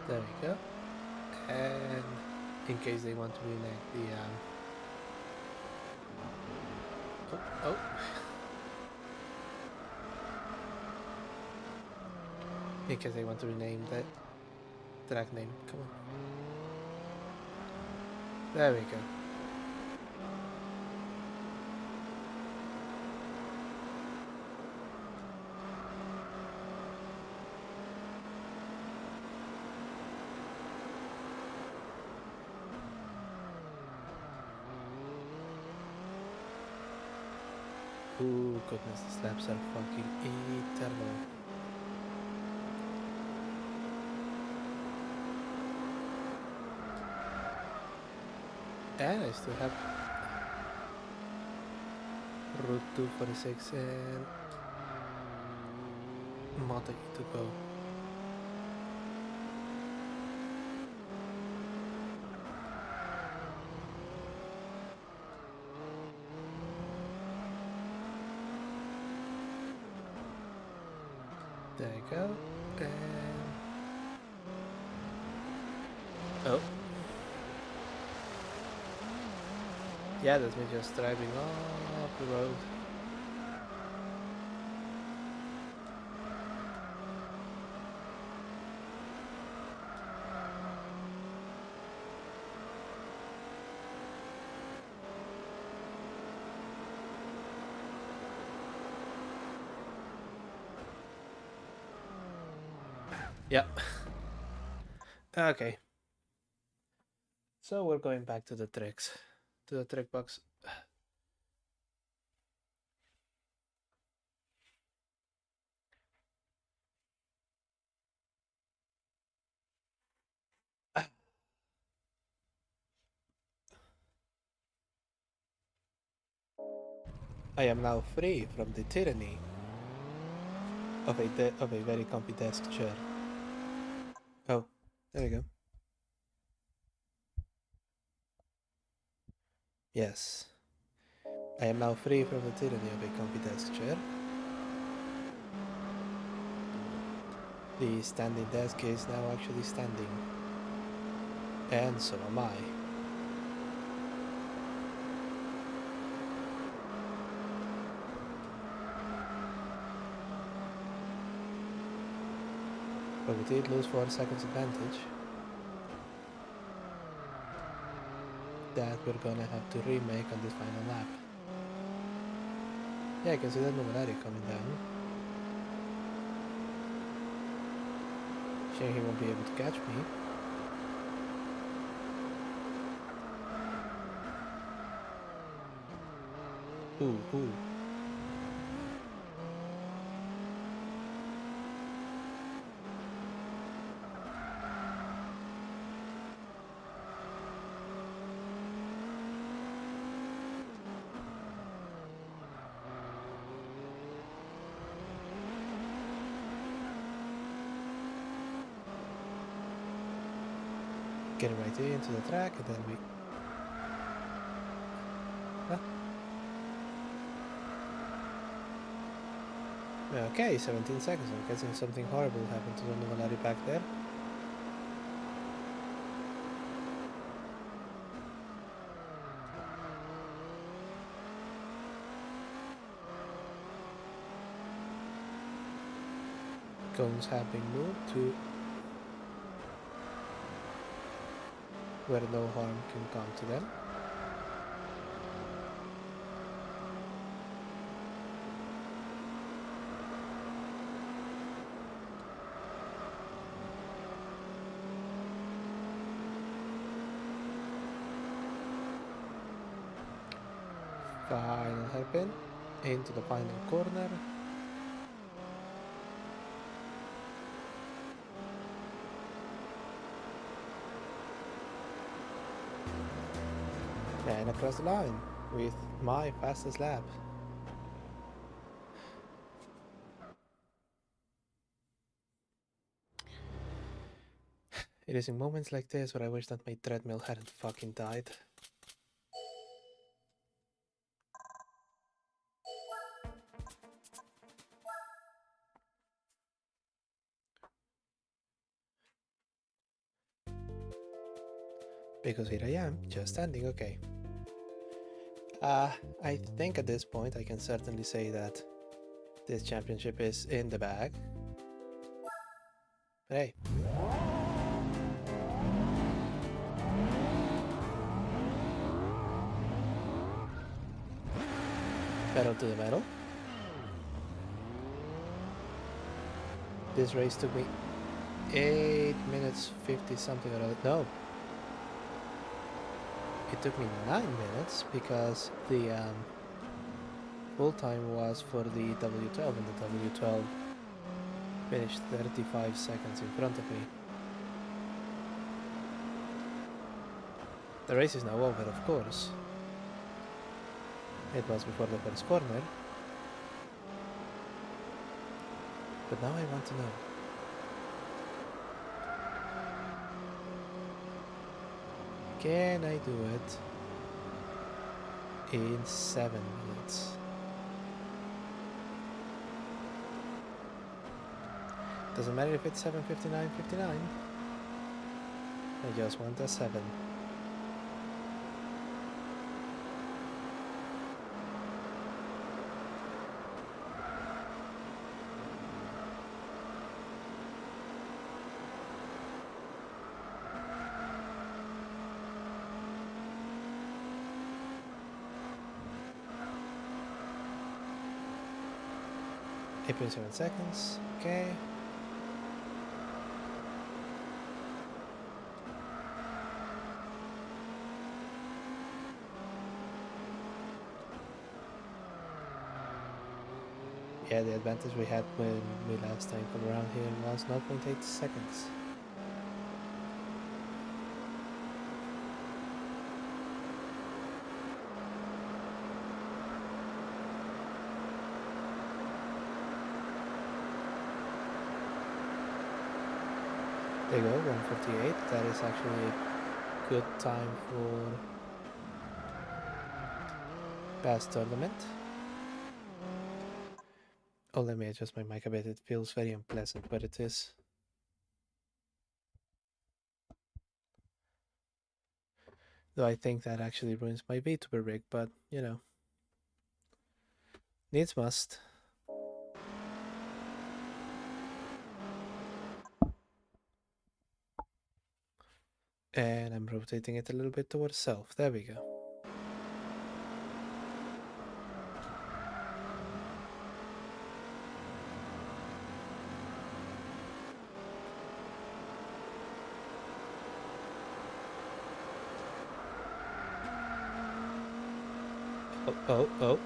there we go. And in case they want to renege the oh. In case they want to rename that track name. Come on. There we go. Ooh, goodness, the laps are fucking eternal. And I still have Route 246 and Moto to go. There you go. And oh. Yeah, that's me just driving off the road. Yep. Okay. So we're going back to the tricks. To the trick box. I am now free from the tyranny of a very comfy desk chair. Oh, there we go. Yes. I am now free from the tyranny of a comfy desk chair. The standing desk is now actually standing. And so am I. But we did lose 4 seconds advantage. That we're gonna have to remake on this final lap. Yeah, I can see that Nuvolari coming down. Shame he won't be able to catch me. Ooh. Getting right into the track and then we... Huh? Okay, 17 seconds. I'm guessing something horrible happened to the Nuvolari back there. Cones have been moved to where no harm can come to them. Final hairpin into the final corner. And across the line with my fastest lap. It is in moments like this where I wish that my treadmill hadn't fucking died. Because here I am, just standing, okay. I think at this point I can certainly say that this championship is in the bag. But hey. Pedal to the metal. This race took me 8 minutes 50 something or other. No. It took me 9 minutes because the full time was for the W12 and the W12 finished 35 seconds in front of me. The race is now over, of course. It was before the first corner. But now I want to know. Can I do it in 7 minutes? Doesn't matter if it's 7:59:59. I just want a 7. Eight point 7 seconds. Okay. Yeah, the advantage we had when we last time come around here was 0.8 seconds. There you go, 1:58. That is actually a good time for past tournament. Oh, let me adjust my mic a bit. It feels very unpleasant, but it is. Though I think that actually ruins my VTuber rig, but you know. Needs must. And I'm rotating it a little bit towards self. There we go. Oh.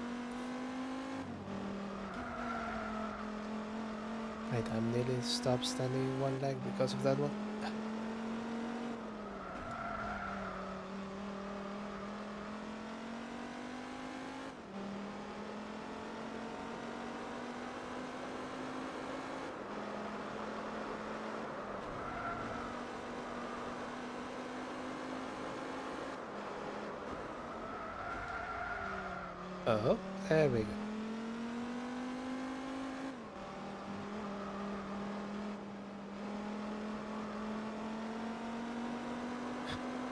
Right, I'm nearly stopped standing in one leg because of that one. Oh, there we go.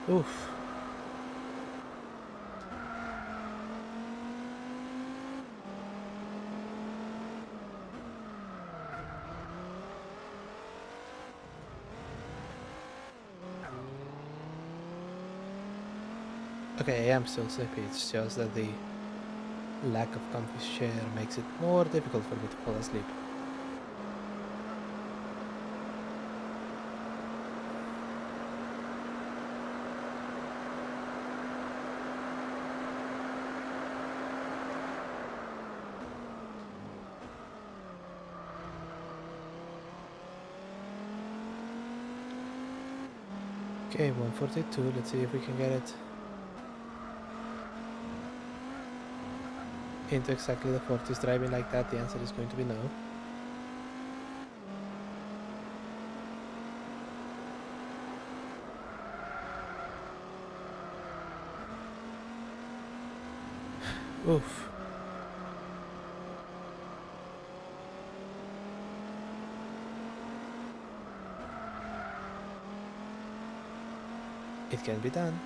Oof. Okay, I am still sleepy. It's just that the lack of comfy chair makes it more difficult for me to fall asleep. Okay, 142. Let's see if we can get it into exactly the 40s. Driving like that, the answer is going to be no. Oof. It can be done.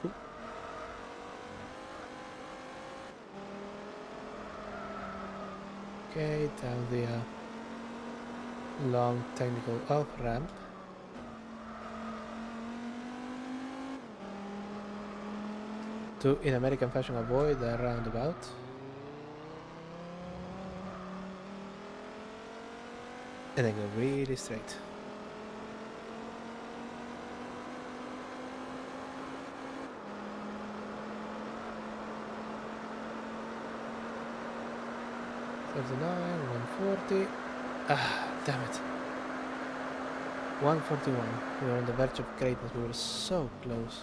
Oop. Okay, down the long technical off ramp. To, in American fashion, avoid the roundabout. And then go really straight. $39, $140. Ah, damn it. 141. We were on the verge of greatness. We were so close.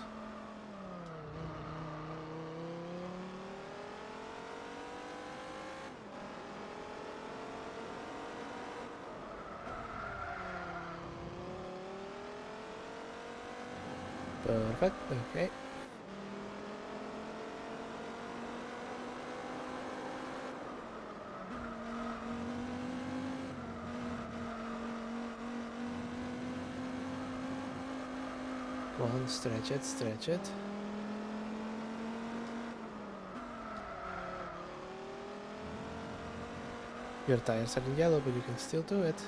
Perfect. Okay. One, stretch it, stretch it. Your tires are in yellow, but you can still do it.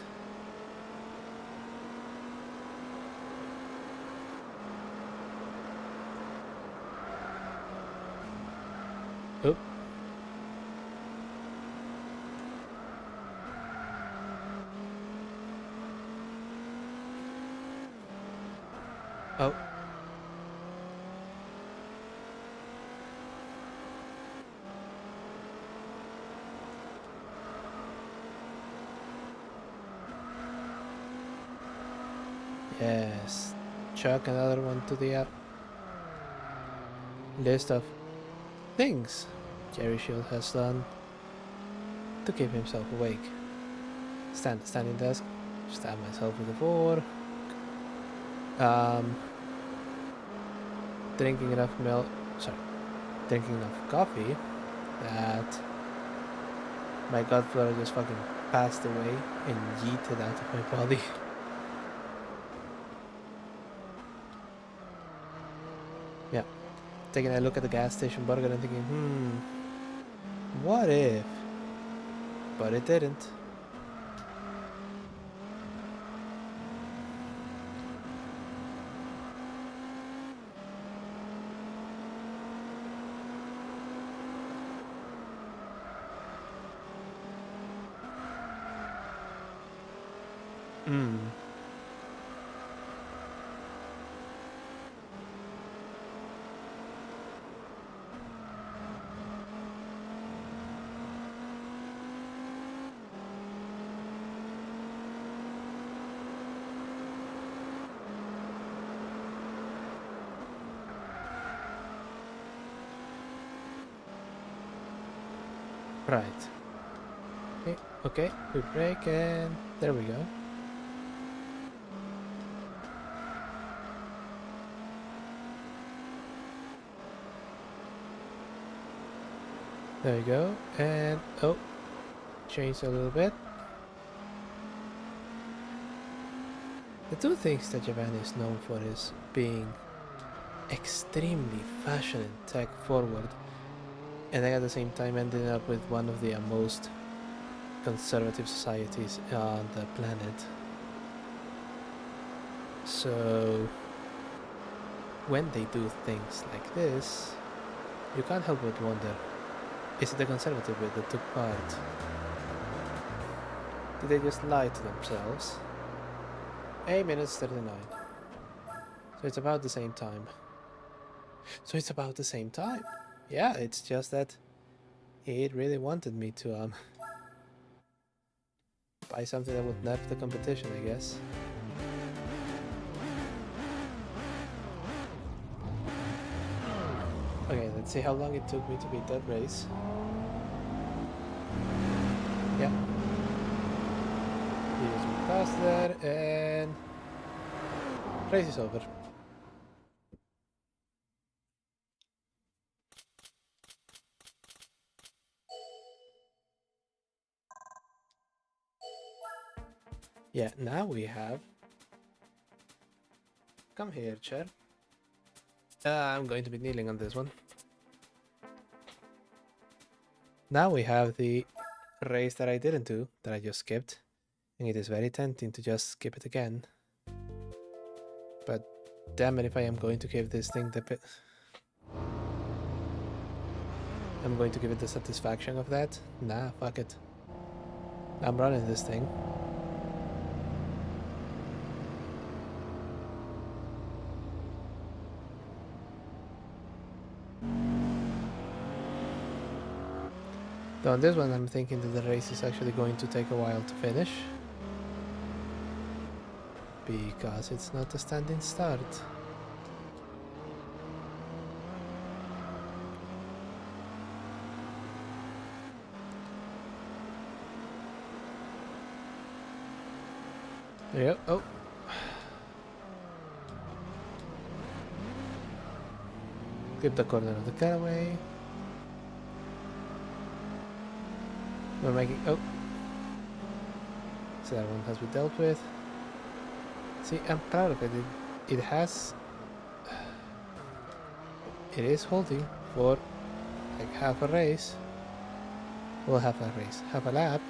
Oop. Oh. Yes. Chuck another one to the list of things Jerry Shield has done to keep himself awake. Standing desk. Stab myself with a 4. Drinking enough milk. Sorry. Drinking enough coffee that my gut flora just fucking passed away and yeeted out of my body. Yeah. Taking a look at the gas station burger and thinking, what if? But it didn't. Right. Okay, we brake and there we go. There you go. And oh, changed a little bit. The two things that Japan is known for is being extremely fashion and tech forward, and then at the same time ending up with one of the most conservative societies on the planet. So when they do things like this, you can't help but wonder, is it the conservative bit that took part? Did they just lie to themselves? 8 minutes 39. So it's about the same time. Yeah, it's just that it really wanted me to buy something that would nerf the competition, I guess. Okay, let's see how long it took me to beat that race. Yeah. Here's me past there, and race is over. Yeah, now we have... Come here, chair. I'm going to be kneeling on this one. Now we have the race that I didn't do, that I just skipped. And it is very tempting to just skip it again. But damn it if I am going to give this thing the... I'm going to give it the satisfaction of that? Nah, fuck it. I'm running this thing. Though on this one I'm thinking that the race is actually going to take a while to finish. Because it's not a standing start. There you go. Oh. Clip the corner of the cutaway. We're making... Oh. So that one has been dealt with. See, I'm proud of it. It has... It is holding for like half a race. Well, half a race. Half a lap.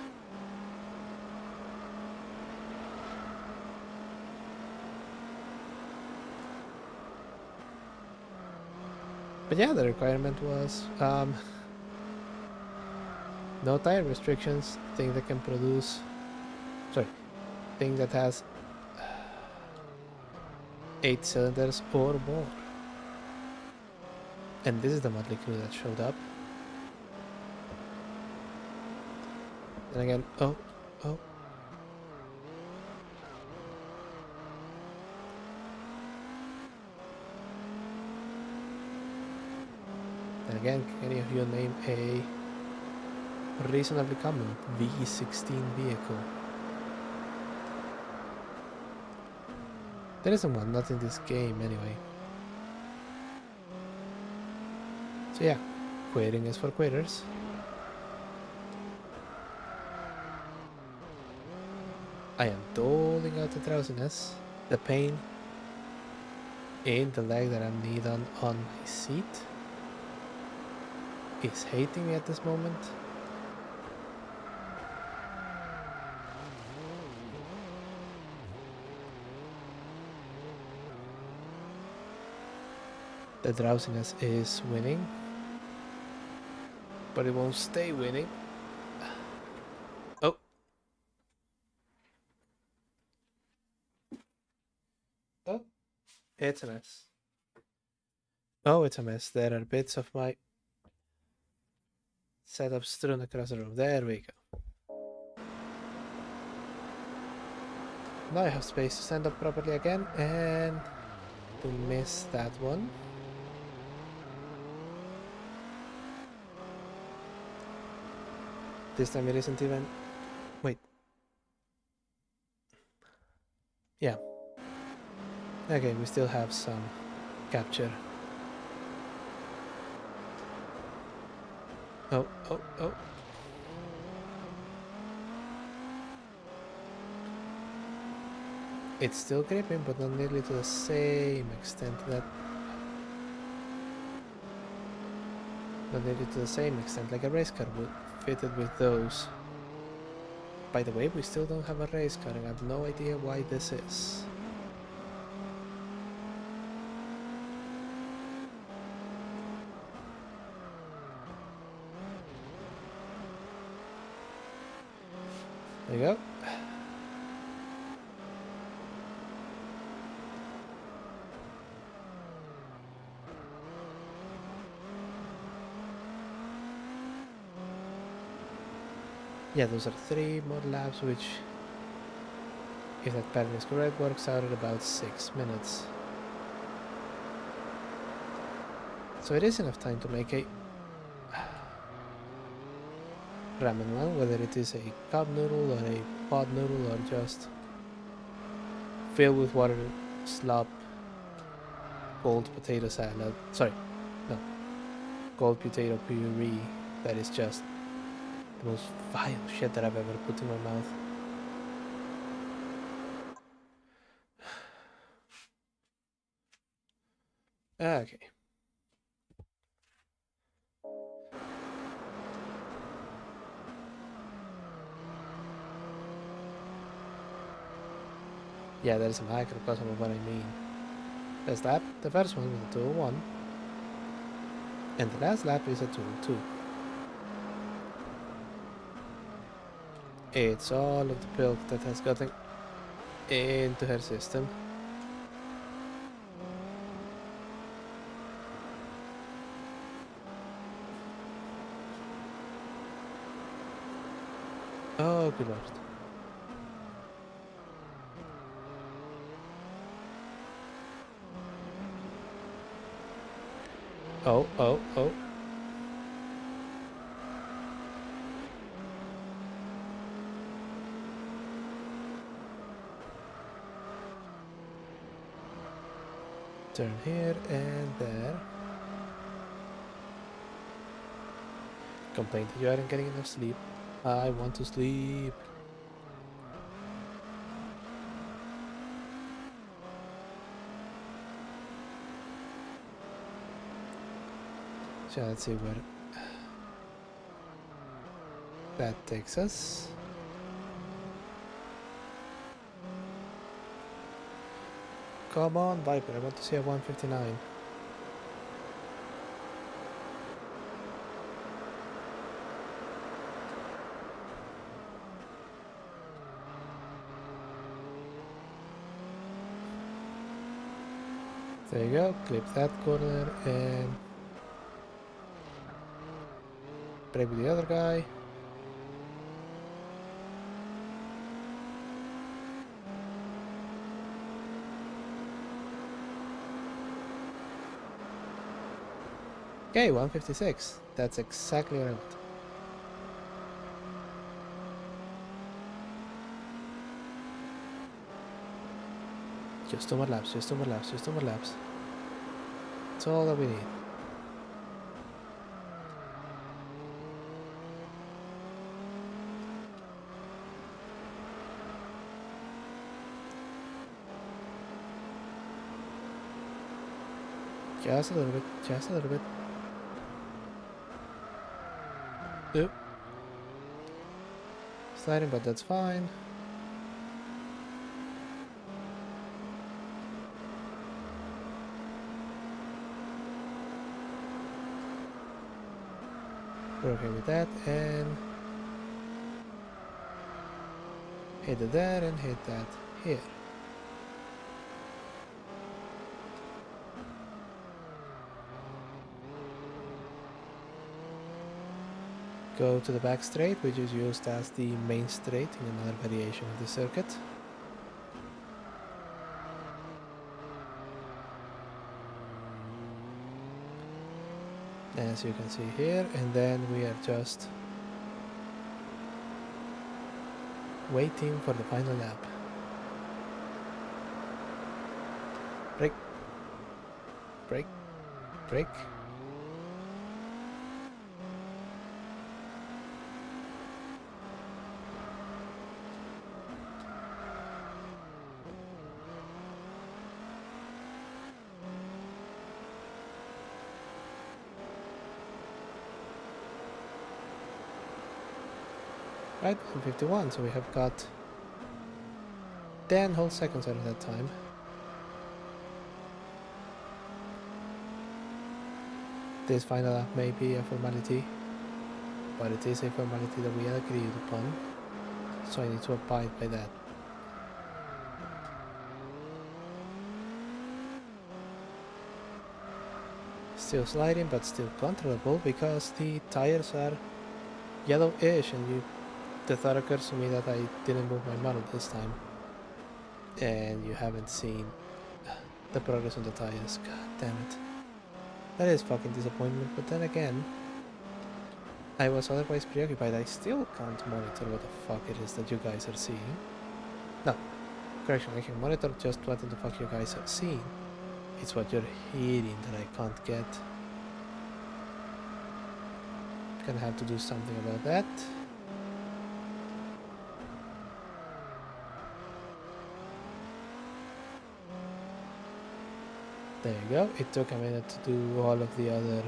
But yeah, the requirement was no tire restrictions, thing that can produce, sorry, thing that has 8 cylinders or more. And this is the motley crew that showed up. And again, oh. And again, can any of you name a reasonably common V16 vehicle? There isn't one, not in this game anyway. So yeah, quitting is for quitters. I am doling out the drowsiness, the pain in the leg that I'm kneed on my seat is hating me at this moment. The drowsiness is winning, but it won't stay winning. Oh. Oh. It's a mess. Oh, it's a mess. There are bits of my setup strewn across the room. There we go. Now I have space to stand up properly again and to miss that one. This time it isn't even... Wait. Yeah. Okay, we still have some capture. Oh. It's still gripping, but not nearly to the same extent that... Not nearly to the same extent like a race car would, fitted with those. By the way, we still don't have a race car, and I have no idea why this is. There you go. Yeah, those are 3 more laps, which, if that pattern is correct, works out at about 6 minutes. So it is enough time to make a ramen one, whether it is a cup noodle or a pot noodle or just filled with water, slop, cold potato salad. Sorry, no, cold potato puree. That is just the most vile shit that I've ever put in my mouth. Okay. Yeah, that is a microcosm of what I mean. First lap, the first one was a 201, and the last lap is a 202. It's all of the pilk that has gotten into her system. Oh, good lord. Oh, oh, oh. Turn here and there. Complain that you aren't getting enough sleep. I want to sleep. So let's see where that takes us. Come on, Viper, I want to see a 159. There you go, clip that corner and break with the other guy. Okay, 156. That's exactly what I want. Just 2 more laps, just 2 more laps, just 2 more laps. That's all that we need. Just a little bit, just a little bit. Oop. Sliding, but that's fine. We're okay with that, and hit it there and hit that here. Go to the back straight, which is used as the main straight in another variation of the circuit. As you can see here, and then we are just waiting for the final lap. Brake, brake, brake. Right, 151, so we have got 10 whole seconds out of that time. This final lap may be a formality, but it is a formality that we agreed upon, so I need to abide by that. Still sliding, but still controllable because the tires are yellowish and you the thought occurs to me that I didn't move my model this time, and you haven't seen the progress on the tires. God damn it. That is fucking disappointment, but then again, I was otherwise preoccupied. I still can't monitor what the fuck it is that you guys are seeing. No, correction, I can monitor just what the fuck you guys are seeing. It's what you're hearing that I can't get. Gonna have to do something about that. There you go. It took a minute to do all of the other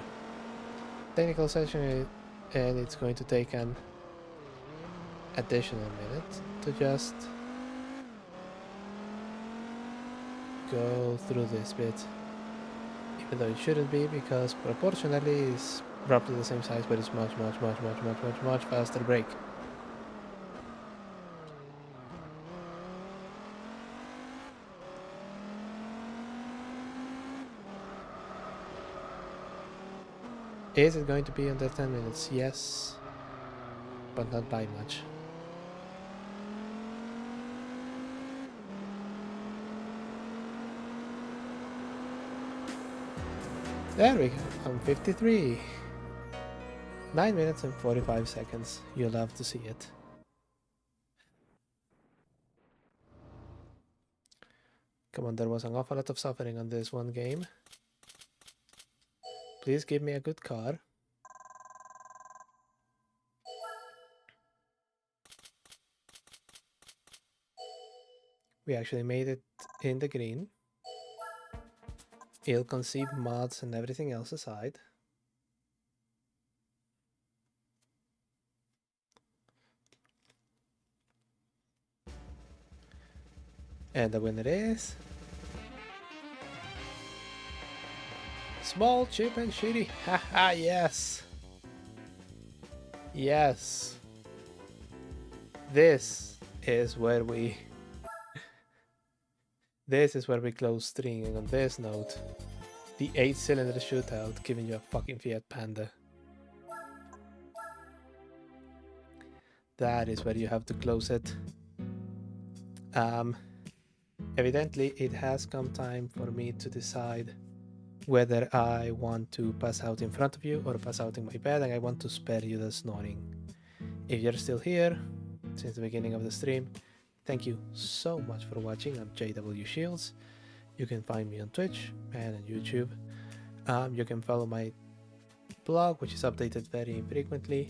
technical session, and it's going to take an additional minute to just go through this bit. Even though it shouldn't be, because proportionally it's roughly the same size, but it's much faster brake. Is it going to be under 10 minutes? Yes, but not by much. There we go, I'm 53. 9 minutes and 45 seconds. You'll have to see it. Come on, there was an awful lot of suffering on this one game. Please give me a good car. We actually made it in the green. Ill-conceived mods and everything else aside. And the winner is... Small, cheap and shitty. Haha, yes. Yes. This is where we... This is where we close string, and on this note, the 8-cylinder shootout giving you a fucking Fiat Panda. That is where you have to close it. Evidently, it has come time for me to decide whether I want to pass out in front of you or pass out in my bed, and I want to spare you the snoring. If you're still here since the beginning of the stream, thank you so much for watching. I'm JW Shields. You can find me on Twitch and on YouTube. You can follow my blog, which is updated very infrequently,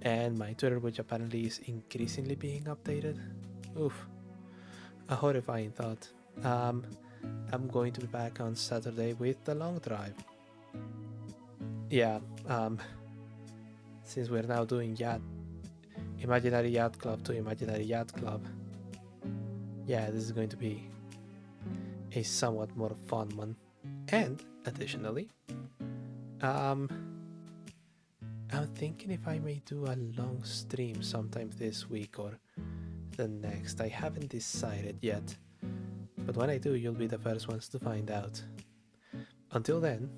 and my Twitter, which apparently is increasingly being updated. Oof, a horrifying thought. I'm going to be back on Saturday with the long drive. Yeah, since we're now doing Imaginary Yacht Club to Imaginary Yacht Club, yeah, this is going to be a somewhat more fun one. And additionally, I'm thinking if I may do a long stream sometime this week or the next. I haven't decided yet, but when I do, you'll be the first ones to find out. Until then,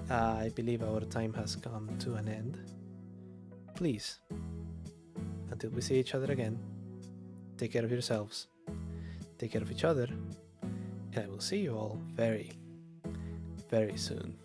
I believe our time has come to an end. Please, until we see each other again, take care of yourselves, take care of each other, and I will see you all very, very soon.